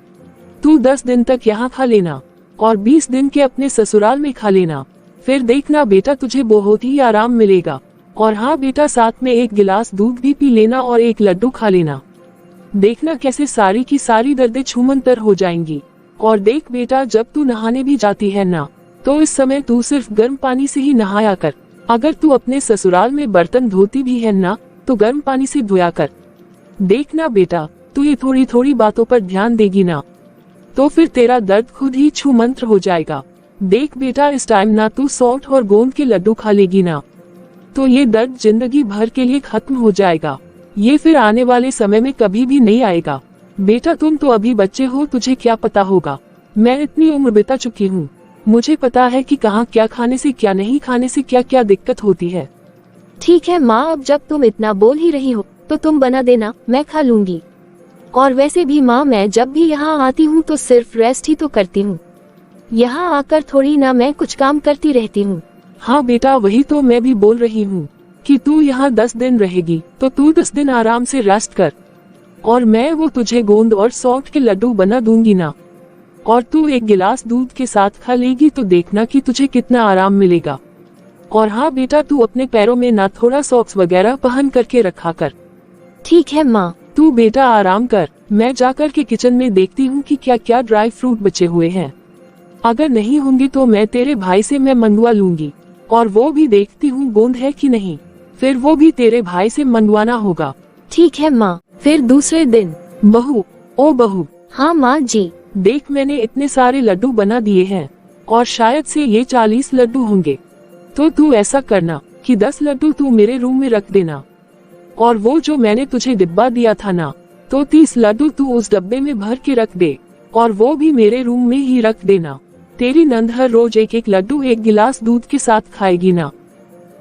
तू 10 दिन तक यहाँ खा लेना और 20 दिन के अपने ससुराल में खा लेना। फिर देखना बेटा तुझे बहुत ही आराम मिलेगा। और हाँ बेटा साथ में 1 गिलास दूध भी पी लेना और 1 लड्डू खा लेना। देखना कैसे सारी की सारी दर्दें छूमंतर हो जाएंगी। और देख बेटा जब तू नहाने भी जाती है ना, तो इस समय तू सिर्फ गर्म पानी से ही नहाया कर। अगर तू अपने ससुराल में बर्तन धोती भी है ना, तो गर्म पानी से धोया कर। देखना बेटा तू ये थोड़ी थोड़ी बातों पर ध्यान देगी ना, तो फिर तेरा दर्द खुद ही छूमंत्र हो जाएगा। देख बेटा इस टाइम ना तू सौंठ और गोंद के लड्डू खा लेगी ना, तो ये दर्द जिंदगी भर के लिए खत्म हो जाएगा। ये फिर आने वाले समय में कभी भी नहीं आएगा। बेटा तुम तो अभी बच्चे हो, तुझे क्या पता होगा। मैं इतनी उम्र बिता चुकी हूँ, मुझे पता है कि कहाँ क्या खाने से क्या नहीं खाने से क्या क्या दिक्कत होती है। ठीक है माँ, अब जब तुम इतना बोल ही रही हो तो तुम बना देना, मैं खा लूंगी। और वैसे भी माँ मैं जब भी यहाँ आती हूँ तो सिर्फ रेस्ट ही तो करती हूँ, यहाँ आकर थोड़ी ना मैं कुछ काम करती रहती हूँ। हाँ बेटा वही तो मैं भी बोल रही हूँ कि तू यहाँ 10 दिन रहेगी तो तू 10 दिन आराम से रेस्ट कर और मैं वो तुझे गोंद और सौंठ के लड्डू बना दूंगी ना, और तू 1 गिलास दूध के साथ खा लेगी तो देखना कि तुझे कितना आराम मिलेगा। और हाँ बेटा तू अपने पैरों में ना थोड़ा सॉक्स वगैरह पहन करके रखा कर। ठीक है माँ। तू बेटा आराम कर, मैं जाकर के किचन में देखती हूँ कि क्या क्या ड्राई फ्रूट बचे हुए हैं। अगर नहीं होंगे तो मैं तेरे भाई से मैं मंगवा लूंगी और वो भी देखती हूँ गोंद है कि नहीं, फिर वो भी तेरे भाई से मंगवाना होगा। ठीक है माँ। फिर दूसरे दिन। बहू, ओ बहू। हाँ माँ जी। देख मैंने इतने सारे लड्डू बना दिए हैं और शायद से ये 40 लड्डू होंगे, तो तू ऐसा करना कि 10 लड्डू तू मेरे रूम में रख देना और वो जो मैंने तुझे डिब्बा दिया था ना, तो 30 लड्डू तू उस डब्बे में भर के रख दे और वो भी मेरे रूम में ही रख देना। तेरी नंद हर रोज 1-1 लड्डू 1 गिलास दूध के साथ खाएगी ना,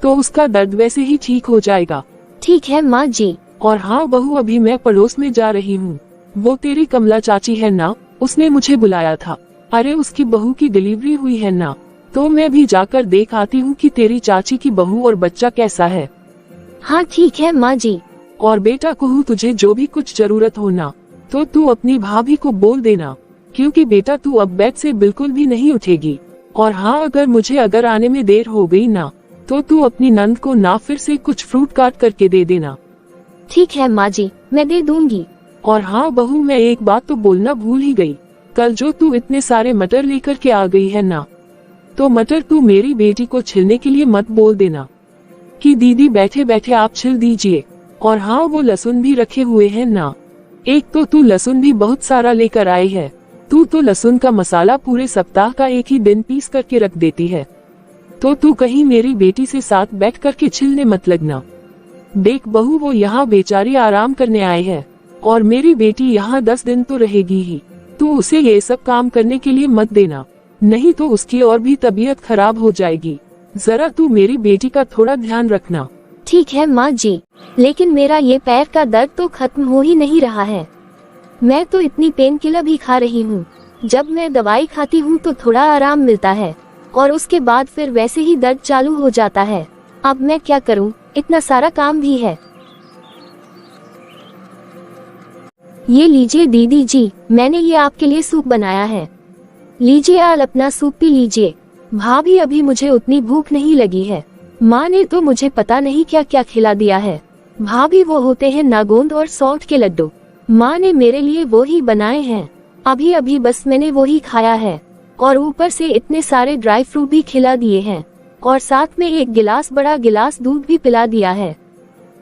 तो उसका दर्द वैसे ही ठीक हो जाएगा। ठीक है माँ जी। और हाँ बहू अभी मैं पड़ोस में जा रही हूँ, वो तेरी कमला चाची है ना, उसने मुझे बुलाया था। अरे उसकी बहू की डिलीवरी हुई है ना, तो मैं भी जाकर देख आती हूँ कि तेरी चाची की बहू और बच्चा कैसा है। हाँ ठीक है माँ जी। और बेटा कहूँ तुझे जो भी कुछ जरूरत हो ना, तो तू अपनी भाभी को बोल देना, क्योंकि बेटा तू अब बेड से बिल्कुल भी नहीं उठेगी। और हाँ अगर आने में देर हो गई ना, तो तू अपनी नंद को ना फिर से कुछ फ्रूट काट करके दे देना। ठीक है माँ जी, मैं दे दूंगी। और हाँ बहू मैं एक बात तो बोलना भूल ही गई, कल जो तू इतने सारे मटर लेकर के आ गई है ना, तो मटर तू मेरी बेटी को छिलने के लिए मत बोल देना कि दीदी बैठे बैठे आप छिल दीजिए। और हाँ वो लहसुन भी रखे हुए हैं ना, एक तो तू लहसुन भी बहुत सारा लेकर आई है, तू तो लहसुन का मसाला पूरे सप्ताह का एक ही दिन पीस करके रख देती है, तो तू कहीं मेरी बेटी से साथ बैठ करके छिलने मत लगना। देख बहू वो यहाँ बेचारी आराम करने आए हैं और मेरी बेटी यहाँ 10 दिन तो रहेगी ही, तू उसे ये सब काम करने के लिए मत देना, नहीं तो उसकी और भी तबीयत खराब हो जाएगी। जरा तू मेरी बेटी का थोड़ा ध्यान रखना। ठीक है माँ जी, लेकिन मेरा ये पैर का दर्द तो खत्म हो ही नहीं रहा है। मैं तो इतनी पेन किलर भी खा रही हूँ, जब मैं दवाई खाती हूँ तो थोड़ा आराम मिलता है, और उसके बाद फिर वैसे ही दर्द चालू हो जाता है। अब मैं क्या करूं, इतना सारा काम भी है। ये लीजिए दीदी जी, मैंने ये आपके लिए सूप बनाया है। लीजिए आप अपना सूप पी लीजिए। भाभी अभी मुझे उतनी भूख नहीं लगी है। माँ ने तो मुझे पता नहीं क्या क्या खिला दिया है। भाभी वो होते हैं नागोंद और सौंठ के लड्डू, माँ ने मेरे लिए वो ही बनाए हैं। अभी अभी बस मैंने वो ही खाया है और ऊपर से इतने सारे ड्राई फ्रूट भी खिला दिए हैं और साथ में एक गिलास बड़ा गिलास दूध भी पिला दिया है।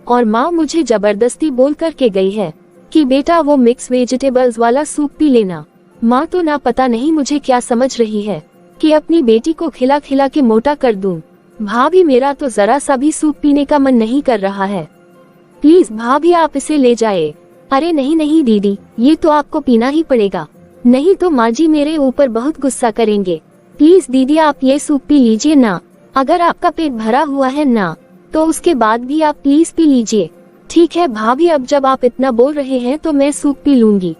और माँ मुझे जबरदस्ती बोल करके गई है कि बेटा वो मिक्स वेजिटेबल्स वाला सूप पी लेना। माँ तो ना पता नहीं मुझे क्या समझ रही है कि अपनी बेटी को खिला खिला के मोटा कर दूं। भाभी मेरा तो जरा सा भी सूप पीने का मन नहीं कर रहा है। प्लीज भाभी आप इसे ले जाए। अरे नहीं नहीं दीदी, ये तो आपको पीना ही पड़ेगा, नहीं तो माँ जी मेरे ऊपर बहुत गुस्सा करेंगे। प्लीज दीदी आप ये सूप पी लीजिए ना। अगर आपका पेट भरा हुआ है ना तो उसके बाद भी आप प्लीज पी लीजिए। ठीक है भाभी, अब जब आप इतना बोल रहे हैं तो मैं सूप पी लूंगी।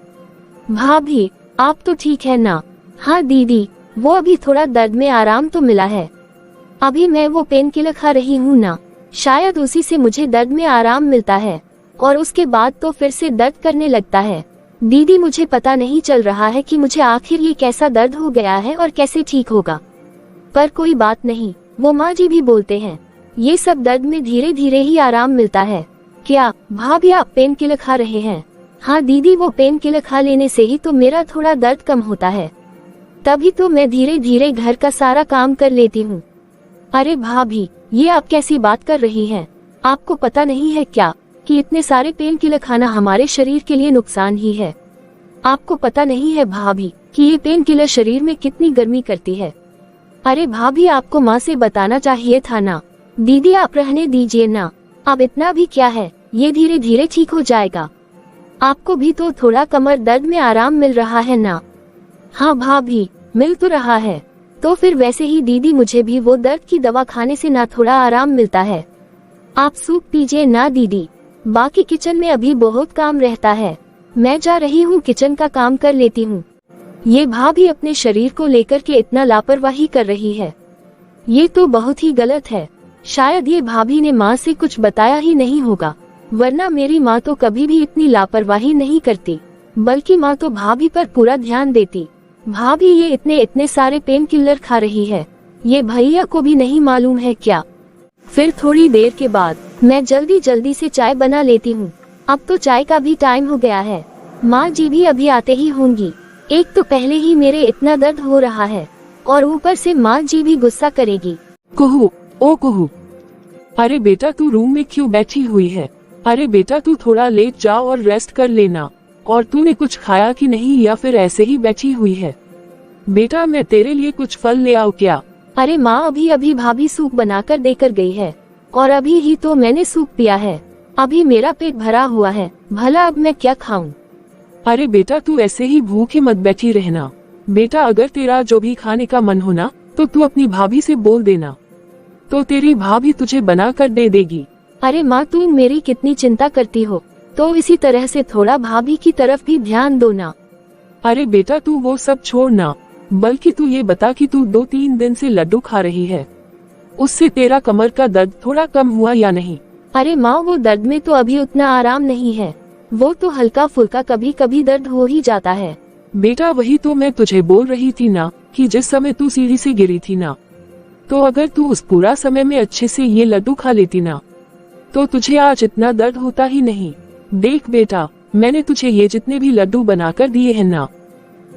भाभी आप तो ठीक है ना? हाँ दीदी, वो अभी थोड़ा दर्द में आराम तो मिला है। अभी मैं वो पेन किलर खा रही हूँ ना, शायद उसी से मुझे दर्द में आराम मिलता है और उसके बाद तो फिर से दर्द करने लगता है। दीदी मुझे पता नहीं चल रहा है कि मुझे आखिर ये कैसा दर्द हो गया है और कैसे ठीक होगा। पर कोई बात नहीं, वो माँ जी भी बोलते हैं ये सब दर्द में धीरे धीरे ही आराम मिलता है। क्या भाभी आप पेन किलर खा रहे हैं? हाँ दीदी, वो पेन किलर खा लेने से ही तो मेरा थोड़ा दर्द कम होता है, तभी तो मैं धीरे धीरे घर का सारा काम कर लेती हूँ। अरे भाभी ये आप कैसी बात कर रही हैं? आपको पता नहीं है क्या कि इतने सारे पेन किलर खाना हमारे शरीर के लिए नुकसान ही है। आपको पता नहीं है भाभी कि ये पेन किलर शरीर में कितनी गर्मी करती है। अरे भाभी आपको माँ से बताना चाहिए था ना। दीदी आप रहने दीजिए ना, अब इतना भी क्या है, ये धीरे धीरे ठीक हो जाएगा। आपको भी तो थोड़ा कमर दर्द में आराम मिल रहा है ना? हाँ भाभी मिल तो रहा है, तो फिर वैसे ही दीदी मुझे भी वो दर्द की दवा खाने से ना थोड़ा आराम मिलता है। आप सूप पीजिए ना दीदी, बाकी किचन में अभी बहुत काम रहता है, मैं जा रही हूँ किचन का काम कर लेती हूँ। ये भाभी अपने शरीर को लेकर के इतना लापरवाही कर रही है, ये तो बहुत ही गलत है। शायद ये भाभी ने माँ से कुछ बताया ही नहीं होगा, वरना मेरी माँ तो कभी भी इतनी लापरवाही नहीं करती, बल्कि माँ तो भाभी पर पूरा ध्यान देती। भाभी ये इतने सारे पेन किलर खा रही है, ये भैया को भी नहीं मालूम है क्या? फिर थोड़ी देर के बाद मैं जल्दी जल्दी से चाय बना लेती हूँ। अब तो चाय का भी टाइम हो गया है, माँ जी भी अभी आते ही होंगी। एक तो पहले ही मेरे इतना दर्द हो रहा है और ऊपर से माँ जी भी गुस्सा करेगी। कुहू, ओ कुहू, अरे बेटा तू रूम में क्यों बैठी हुई है? अरे बेटा तू थोड़ा लेट जाओ और रेस्ट कर लेना। और तूने कुछ खाया कि नहीं या फिर ऐसे ही बैठी हुई है? बेटा मैं तेरे लिए कुछ फल ले आऊं क्या? अरे माँ अभी अभी भाभी सूप बनाकर देकर गई है और अभी ही तो मैंने सूप पिया है, अभी मेरा पेट भरा हुआ है, भला अब मैं क्या खाऊं? अरे बेटा तू ऐसे ही भूखे मत बैठी रहना। बेटा अगर तेरा जो भी खाने का मन हो ना तो तू अपनी भाभी से बोल देना, तो तेरी भाभी तुझे बना कर दे देगी। अरे माँ तुम मेरी कितनी चिंता करती हो, तो इसी तरह से थोड़ा भाभी की तरफ भी ध्यान दो ना। अरे बेटा तू वो सब छोड़ ना, बल्कि तू ये बता कि तू 2-3 दिन से लड्डू खा रही है, उससे तेरा कमर का दर्द थोड़ा कम हुआ या नहीं? अरे माँ वो दर्द में तो अभी उतना आराम नहीं है, वो तो हल्का फुल्का कभी कभी दर्द हो ही जाता है। बेटा वही तो मैं तुझे बोल रही थी ना कि जिस समय तू सीढ़ी से गिरी थी ना, तो अगर तू उस पूरा समय में अच्छे से ये लड्डू खा लेती ना तो तुझे आज इतना दर्द होता ही नहीं। देख बेटा मैंने तुझे ये जितने भी लड्डू बनाकर दिए हैं ना,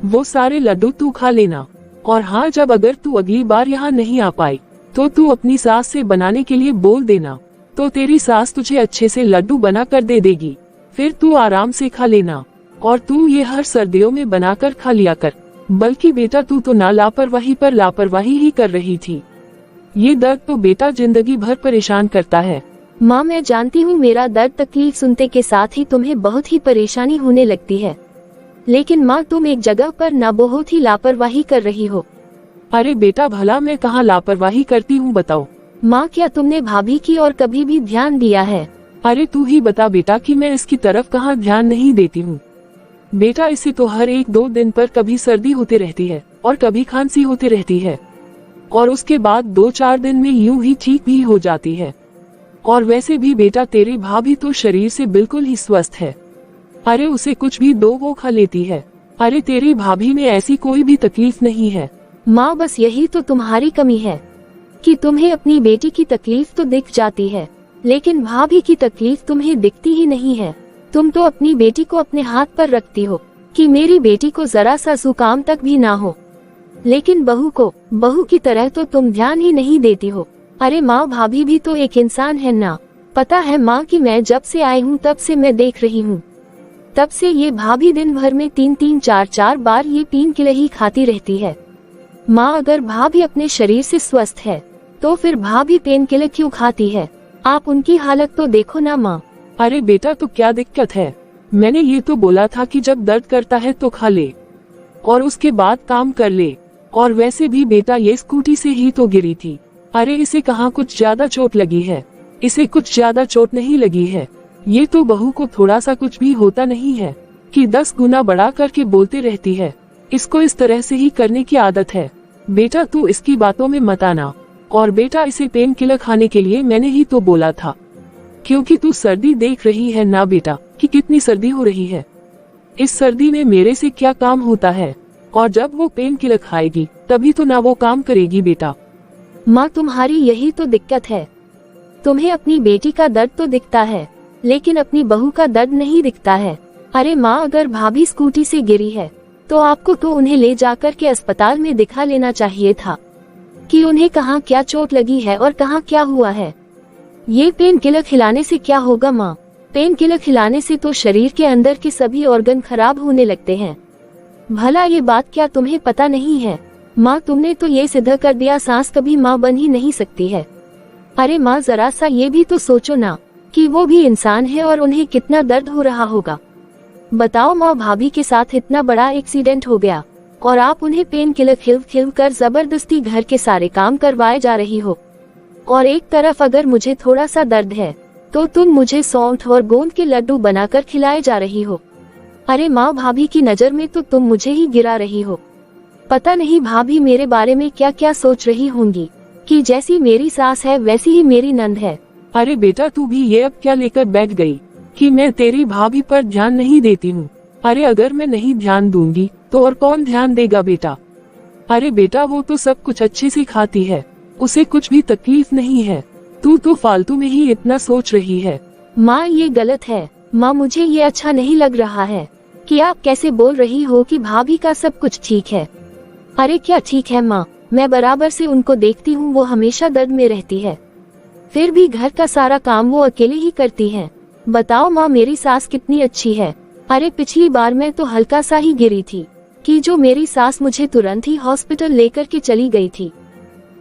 वो सारे लड्डू तू खा लेना। और हाँ जब अगर तू अगली बार यहाँ नहीं आ पाई तो तू अपनी सास से बनाने के लिए बोल देना, तो तेरी सास तुझे अच्छे से लड्डू बना कर दे देगी, फिर तू आराम से खा लेना। और तू ये हर सर्दियों में बनाकर खा लिया कर। बल्कि बेटा तू तो ना लापरवाही पर लापरवाही ही कर रही थी। ये दर्द तो बेटा जिंदगी भर परेशान करता है। माँ मैं जानती हूँ मेरा दर्द तकलीफ सुनते के साथ ही तुम्हें बहुत ही परेशानी होने लगती है, लेकिन माँ तुम एक जगह पर ना बहुत ही लापरवाही कर रही हो। अरे बेटा भला मैं कहाँ लापरवाही करती हूँ बताओ? माँ क्या तुमने भाभी की और कभी भी ध्यान दिया है? अरे तू ही बता बेटा कि मैं इसकी तरफ कहाँ ध्यान नहीं देती हूँ। बेटा इसे तो हर 1-2 दिन पर कभी सर्दी होती रहती है और कभी खांसी होती रहती है। और उसके बाद 2-4 दिन में यूं ही ठीक भी हो जाती है। और वैसे भी बेटा तेरी भाभी तो शरीर से बिल्कुल ही स्वस्थ है। अरे उसे कुछ भी दो वो खा लेती है। अरे तेरी भाभी में ऐसी कोई भी तकलीफ नहीं है। माँ बस यही तो तुम्हारी कमी है कि तुम्हें अपनी बेटी की तकलीफ तो दिख जाती है, लेकिन भाभी की तकलीफ तुम्हें दिखती ही नहीं है। तुम तो अपनी बेटी को अपने हाथ पर रखती हो कि मेरी बेटी को जरा सा जुकाम तक भी ना हो, लेकिन बहू की तरह तो तुम ध्यान ही नहीं देती हो। अरे माँ, भाभी भी तो एक इंसान है ना। पता है माँ कि मैं जब से आई हूँ तब से मैं देख रही हूँ, तब से ये भाभी दिन भर में 3-3, 4-4 बार ये पेन किलर ही खाती रहती है। माँ, अगर भाभी अपने शरीर से स्वस्थ है तो फिर भाभी पेन किलर क्यों खाती है? आप उनकी हालत तो देखो ना माँ। अरे बेटा तो क्या दिक्कत है? मैंने ये तो बोला था कि जब दर्द करता है तो खा ले और उसके बाद काम कर ले। और वैसे भी बेटा ये स्कूटी से ही तो गिरी थी। अरे इसे कहाँ कुछ ज्यादा चोट लगी है? इसे कुछ ज्यादा चोट नहीं लगी है। ये तो बहू को थोड़ा सा कुछ भी होता नहीं है कि 10 गुना बढ़ा करके बोलते रहती है। इसको इस तरह से ही करने की आदत है। बेटा तू इसकी बातों में मत आना। और बेटा इसे पेन किलर खाने के लिए मैंने ही तो बोला था, क्योंकि तू सर्दी देख रही है ना बेटा कि कितनी सर्दी हो रही है। इस सर्दी में मेरे से क्या काम होता है? और जब वो पेन किलर खाएगी तभी तो ना वो काम करेगी बेटा। माँ, तुम्हारी यही तो दिक्कत है। तुम्हें अपनी बेटी का दर्द तो दिखता है, लेकिन अपनी बहू का दर्द नहीं दिखता है। अरे माँ, अगर भाभी स्कूटी से गिरी है तो आपको तो उन्हें ले जाकर के अस्पताल में दिखा लेना चाहिए था कि उन्हें कहाँ क्या चोट लगी है और कहाँ क्या हुआ है। ये पेन किलर खिलाने से क्या होगा माँ? पेन किलर खिलाने से तो शरीर के अंदर के सभी ऑर्गन खराब होने लगते हैं। भला ये बात क्या तुम्हें पता नहीं है? माँ, तुमने तो ये सिद्ध कर दिया सास कभी माँ बन ही नहीं सकती है। अरे माँ, जरा सा ये भी तो सोचो ना कि वो भी इंसान है और उन्हें कितना दर्द हो रहा होगा। बताओ माँ, भाभी के साथ इतना बड़ा एक्सीडेंट हो गया और आप उन्हें पेन किलर खिल कर जबरदस्ती घर के सारे काम करवाए जा रही हो। और एक तरफ अगर मुझे थोड़ा सा दर्द है तो तुम मुझे सौंठ और गोंद के लड्डू बनाकर खिलाए जा रही हो। अरे माँ, भाभी की नजर में तो तुम मुझे ही गिरा रही हो। पता नहीं भाभी मेरे बारे में क्या क्या सोच रही होंगी कि जैसी मेरी सास है वैसी ही मेरी नंद है। अरे बेटा तू भी ये अब क्या लेकर बैठ गई कि मैं तेरी भाभी पर ध्यान नहीं देती हूँ? अरे अगर मैं नहीं ध्यान दूंगी तो और कौन ध्यान देगा बेटा? अरे बेटा वो तो सब कुछ अच्छे से खाती है, उसे कुछ भी तकलीफ नहीं है। तू तो फालतू में ही इतना सोच रही है। माँ, ये गलत है। माँ, मुझे ये अच्छा नहीं लग रहा है कि आप कैसे बोल रही हो कि भाभी का सब कुछ ठीक है। अरे क्या ठीक है माँ? मैं बराबर से उनको देखती हूँ, वो हमेशा दर्द में रहती है, फिर भी घर का सारा काम वो अकेले ही करती है। बताओ माँ, मेरी सास कितनी अच्छी है। अरे पिछली बार मैं तो हल्का सा ही गिरी थी कि जो मेरी सास मुझे तुरंत ही हॉस्पिटल लेकर के चली गई थी,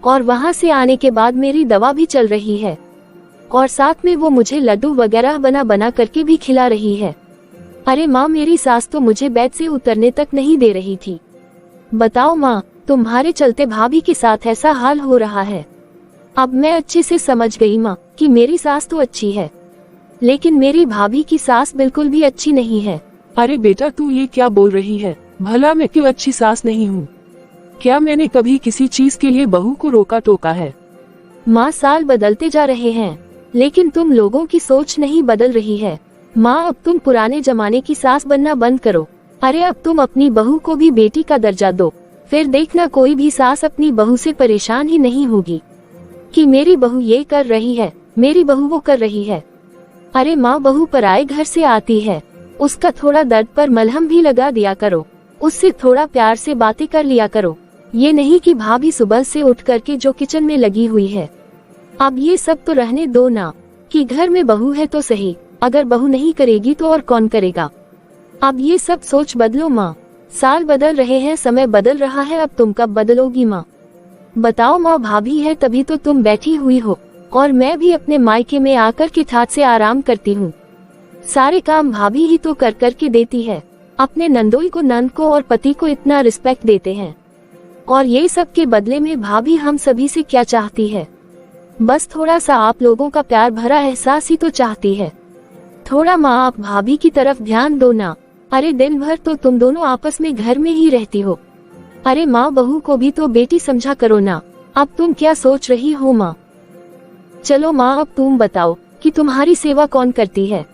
और वहाँ से आने के बाद मेरी दवा भी चल रही है, और साथ में वो मुझे लड्डू वगैरह बना बना करके भी खिला रही है। अरे माँ, मेरी सास तो मुझे बेड से उतरने तक नहीं दे रही थी। बताओ माँ, तुम्हारे चलते भाभी के साथ ऐसा हाल हो रहा है। अब मैं अच्छे से समझ गई माँ कि मेरी सास तो अच्छी है, लेकिन मेरी भाभी की सास बिल्कुल भी अच्छी नहीं है। अरे बेटा तू ये क्या बोल रही है? भला मैं क्यों अच्छी सास नहीं हूँ? क्या मैंने कभी किसी चीज के लिए बहू को रोका टोका है? माँ, साल बदलते जा रहे हैं लेकिन तुम लोगों की सोच नहीं बदल रही है। माँ, अब तुम पुराने जमाने की सास बनना बंद करो। अरे अब तुम अपनी बहू को भी बेटी का दर्जा दो, फिर देखना कोई भी सास अपनी बहू से परेशान ही नहीं होगी कि मेरी बहू ये कर रही है, मेरी बहू वो कर रही है। अरे माँ, बहू पराए घर से आती है, उसका थोड़ा दर्द पर मलहम भी लगा दिया करो, उससे थोड़ा प्यार से बातें कर लिया करो। ये नहीं कि भाभी सुबह से उठ करके जो किचन में लगी हुई है। अब ये सब तो रहने दो ना कि घर में बहू है तो सही, अगर बहू नहीं करेगी तो और कौन करेगा? अब ये सब सोच बदलो माँ। साल बदल रहे हैं, समय बदल रहा है, अब तुम कब बदलोगी माँ? बताओ माँ, भाभी है तभी तो तुम बैठी हुई हो, और मैं भी अपने मायके में आकर के ठाट से आराम करती हूँ। सारे काम भाभी ही तो कर कर के देती है। अपने नंदोई को, नंद को और पति को इतना रिस्पेक्ट देते हैं, और ये सब के बदले में भाभी हम सभी से क्या चाहती है? बस थोड़ा सा आप लोगों का प्यार भरा एहसास ही तो चाहती है। थोड़ा माँ आप भाभी की तरफ ध्यान दो ना। अरे दिन भर तो तुम दोनों आपस में घर में ही रहती हो। अरे माँ, बहू को भी तो बेटी समझा करो ना। अब तुम क्या सोच रही हो माँ? चलो माँ, अब तुम बताओ कि तुम्हारी सेवा कौन करती है?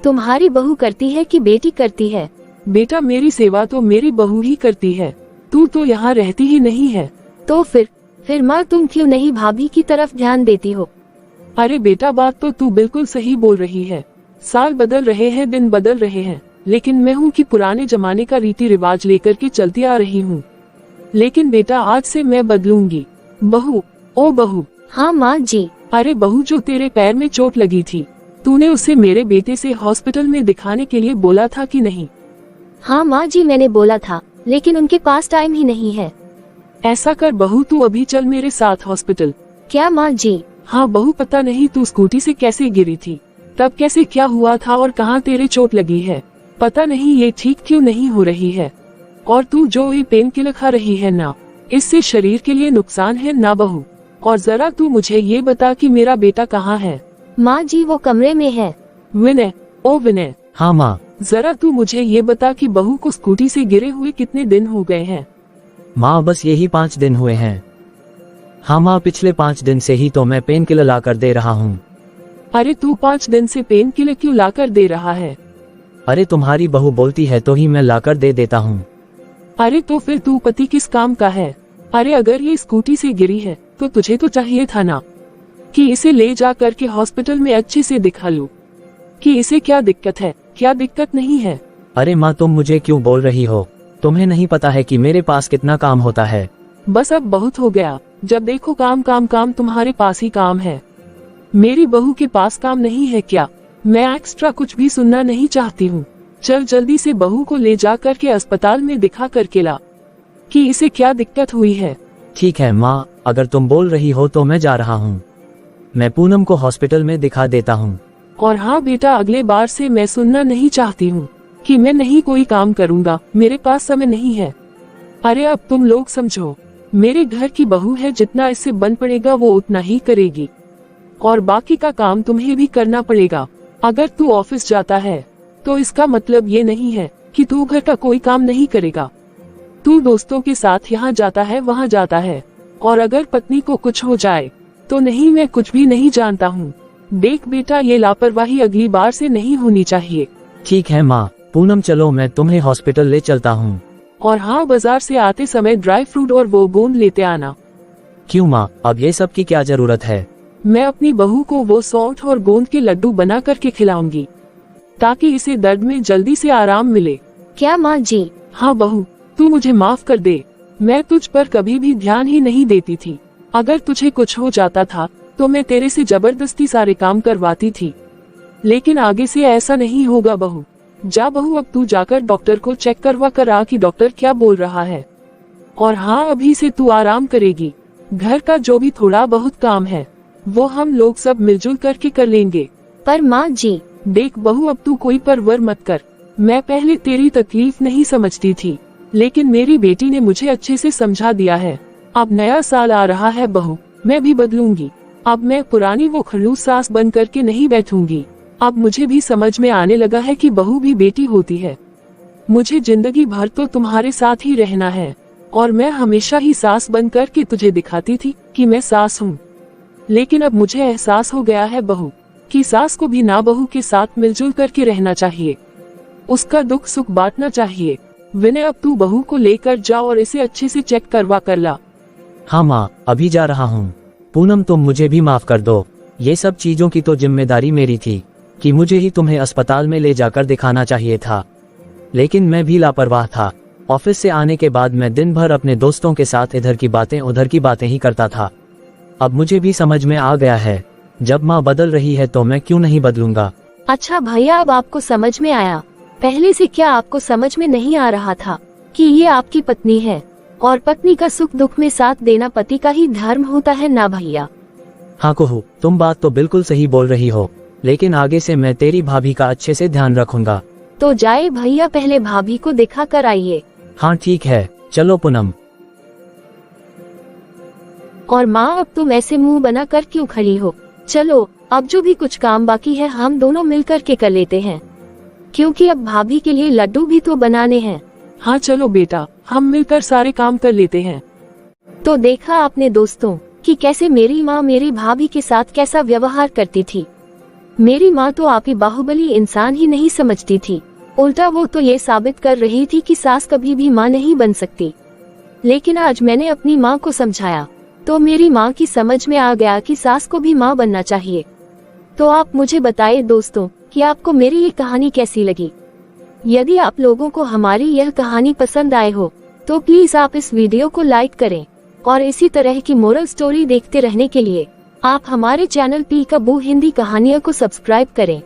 तुम्हारी बहू करती है कि बेटी करती है? बेटा, मेरी सेवा तो मेरी बहू ही करती है। तू तो यहाँ रहती ही नहीं है। तो फिर माँ तुम क्यों नहीं भाभी की तरफ ध्यान देती हो? अरे बेटा, बात तो तू बिल्कुल सही बोल रही है। साल बदल रहे हैं, दिन बदल रहे हैं, लेकिन मैं हूँ कि पुराने जमाने का रीति रिवाज लेकर के चलती आ रही हूँ। लेकिन बेटा, आज से मैं बदलूंगी। बहू, ओ बहू। हाँ माँ जी। अरे बहू, जो तेरे पैर में चोट लगी थी, तूने उसे मेरे बेटे से हॉस्पिटल में दिखाने के लिए बोला था कि नहीं? हाँ माँ जी, मैंने बोला था, लेकिन उनके पास टाइम ही नहीं है। ऐसा कर बहू, तू अभी चल मेरे साथ हॉस्पिटल। क्या माँ जी? हाँ बहू, पता नहीं तू स्कूटी से कैसे गिरी थी, तब कैसे क्या हुआ था और कहाँ तेरे चोट लगी है। पता नहीं ये ठीक क्यों नहीं हो रही है। और तू जो ये पेन किलर खा रही है ना, इससे शरीर के लिए नुकसान है ना बहू। और जरा तू मुझे ये बता कि मेरा बेटा कहाँ है? माँ जी, वो कमरे में है। विनय, ओ विनय। हाँ माँ। जरा तू मुझे ये बता कि बहू को स्कूटी से गिरे हुए कितने दिन हो गए हैं? माँ, बस यही 5 दिन हुए हैं। हाँ माँ, पिछले 5 दिन से ही तो मैं पेन किलर ला कर दे रहा हूँ। अरे तू 5 दिन से पेन किलर क्यों ला कर दे रहा है? अरे तुम्हारी बहू बोलती है तो ही मैं ला कर दे देता हूँ। अरे तो फिर तू पति किस काम का है? अरे अगर ये स्कूटी से गिरी है तो तुझे तो चाहिए था ना कि इसे ले जा करके हॉस्पिटल में अच्छे से दिखा लूं कि इसे क्या दिक्कत है, क्या दिक्कत नहीं है। अरे माँ, तुम मुझे क्यों बोल रही हो? तुम्हें नहीं पता है कि मेरे पास कितना काम होता है? बस अब बहुत हो गया। जब देखो काम काम काम, तुम्हारे पास ही काम है। मेरी बहू के पास काम नहीं है क्या? मैं एक्स्ट्रा कुछ भी सुनना नहीं चाहती हूँ। चल जल्दी से बहू को ले जा करके अस्पताल में दिखा करके ला कि इसे क्या दिक्कत हुई है। ठीक है माँ, अगर तुम बोल रही हो तो मैं जा रहा हूँ। मैं पूनम को हॉस्पिटल में दिखा देता हूँ। और हाँ बेटा, अगले बार से मैं सुनना नहीं चाहती हूँ कि मैं नहीं कोई काम करूँगा, मेरे पास समय नहीं है। अरे अब तुम लोग समझो, मेरे घर की बहू है, जितना इससे बन पड़ेगा वो उतना ही करेगी, और बाकी का काम तुम्हें भी करना पड़ेगा। अगर तू ऑफिस जाता है तो इसका मतलब ये नहीं है कि तू घर का कोई काम नहीं करेगा। तू दोस्तों के साथ यहाँ जाता है, वहाँ जाता है, और अगर पत्नी को कुछ हो जाए तो नहीं, मैं कुछ भी नहीं जानता हूँ। देख बेटा, ये लापरवाही अगली बार से नहीं होनी चाहिए। ठीक है माँ। पूनम, चलो मैं तुम्हें हॉस्पिटल ले चलता हूँ। और हाँ, बाजार से आते समय ड्राई फ्रूट और वो गोंद लेते आना। क्यों माँ, अब ये सब की क्या जरूरत है? मैं अपनी बहू को वो सौंठ और गोंद के लड्डू बना करके खिलाऊंगी ताकि इसे दर्द में जल्दी से आराम मिले। क्या माँ जी? हाँ बहू, तू मुझे माफ कर दे। मैं तुझ पर कभी भी ध्यान ही नहीं देती थी। अगर तुझे कुछ हो जाता था तो मैं तेरे से जबरदस्ती सारे काम करवाती थी, लेकिन आगे से ऐसा नहीं होगा बहू। जा बहू, अब तू जाकर डॉक्टर को चेक करवा कर आ कि डॉक्टर क्या बोल रहा है। और हाँ, अभी से तू आराम करेगी। घर का जो भी थोड़ा बहुत काम है वो हम लोग सब मिलजुल करके कर लेंगे। पर माँ जी। देख बहू, अब तू कोई परवर मत कर। मैं पहले तेरी तकलीफ नहीं समझती थी, लेकिन मेरी बेटी ने मुझे अच्छे से समझा दिया है। अब नया साल आ रहा है बहू, मैं भी बदलूंगी। अब मैं पुरानी वो खड़ूस सास बन करके नहीं बैठूंगी। अब मुझे भी समझ में आने लगा है कि बहू भी बेटी होती है। मुझे जिंदगी भर तो तुम्हारे साथ ही रहना है, और मैं हमेशा ही सास बन करके तुझे दिखाती थी कि मैं सास हूँ। लेकिन अब मुझे एहसास हो गया है बहू कि सास को भी ना बहू के साथ मिलजुल करके रहना चाहिए, उसका दुख सुख बांटना चाहिए। विनय, अब तू बहू को लेकर जा और इसे अच्छे से चेक करवा कर ला। हाँ माँ, अभी जा रहा हूँ। पूनम, तुम मुझे भी माफ कर दो। ये सब चीजों की तो जिम्मेदारी मेरी थी कि मुझे ही तुम्हें अस्पताल में ले जाकर दिखाना चाहिए था, लेकिन मैं भी लापरवाह था। ऑफिस से आने के बाद मैं दिन भर अपने दोस्तों के साथ इधर की बातें उधर की बातें ही करता था। अब मुझे भी समझ में आ गया है, जब माँ बदल रही है तो मैं क्यों नहीं बदलूंगा। अच्छा भैया, अब आपको समझ में आया। पहले से क्या आपको समझ में नहीं आ रहा था कि ये आपकी पत्नी है, और पत्नी का सुख दुख में साथ देना पति का ही धर्म होता है ना भैया? हाँ कुहू, तुम बात तो बिल्कुल सही बोल रही हो, लेकिन आगे से मैं तेरी भाभी का अच्छे से ध्यान रखूंगा। तो जाए भैया, पहले भाभी को दिखा कर आइए। हाँ ठीक है, चलो पूनम। और माँ, अब तुम ऐसे मुंह बना कर क्यों खड़ी हो? चलो, अब जो भी कुछ काम बाकी है हम दोनों मिलकर के कर लेते हैं, क्योंकि अब भाभी के लिए लड्डू भी तो बनाने हैं। हाँ चलो बेटा, हम मिलकर सारे काम कर लेते हैं। तो देखा आपने दोस्तों कि कैसे मेरी माँ मेरी भाभी के साथ कैसा व्यवहार करती थी। मेरी माँ तो आप ही बाहुबली इंसान ही नहीं समझती थी, उल्टा वो तो ये साबित कर रही थी कि सास कभी भी माँ नहीं बन सकती। लेकिन आज मैंने अपनी माँ को समझाया तो मेरी माँ की समझ में आ गया कि सास को भी माँ बनना चाहिए। तो आप मुझे बताइए दोस्तों कि आपको मेरी ये कहानी कैसी लगी। यदि आप लोगों को हमारी यह कहानी पसंद आए हो तो प्लीज आप इस वीडियो को लाइक करें और इसी तरह की मोरल स्टोरी देखते रहने के लिए आप हमारे चैनल पीकाबू हिंदी कहानियों को सब्सक्राइब करें।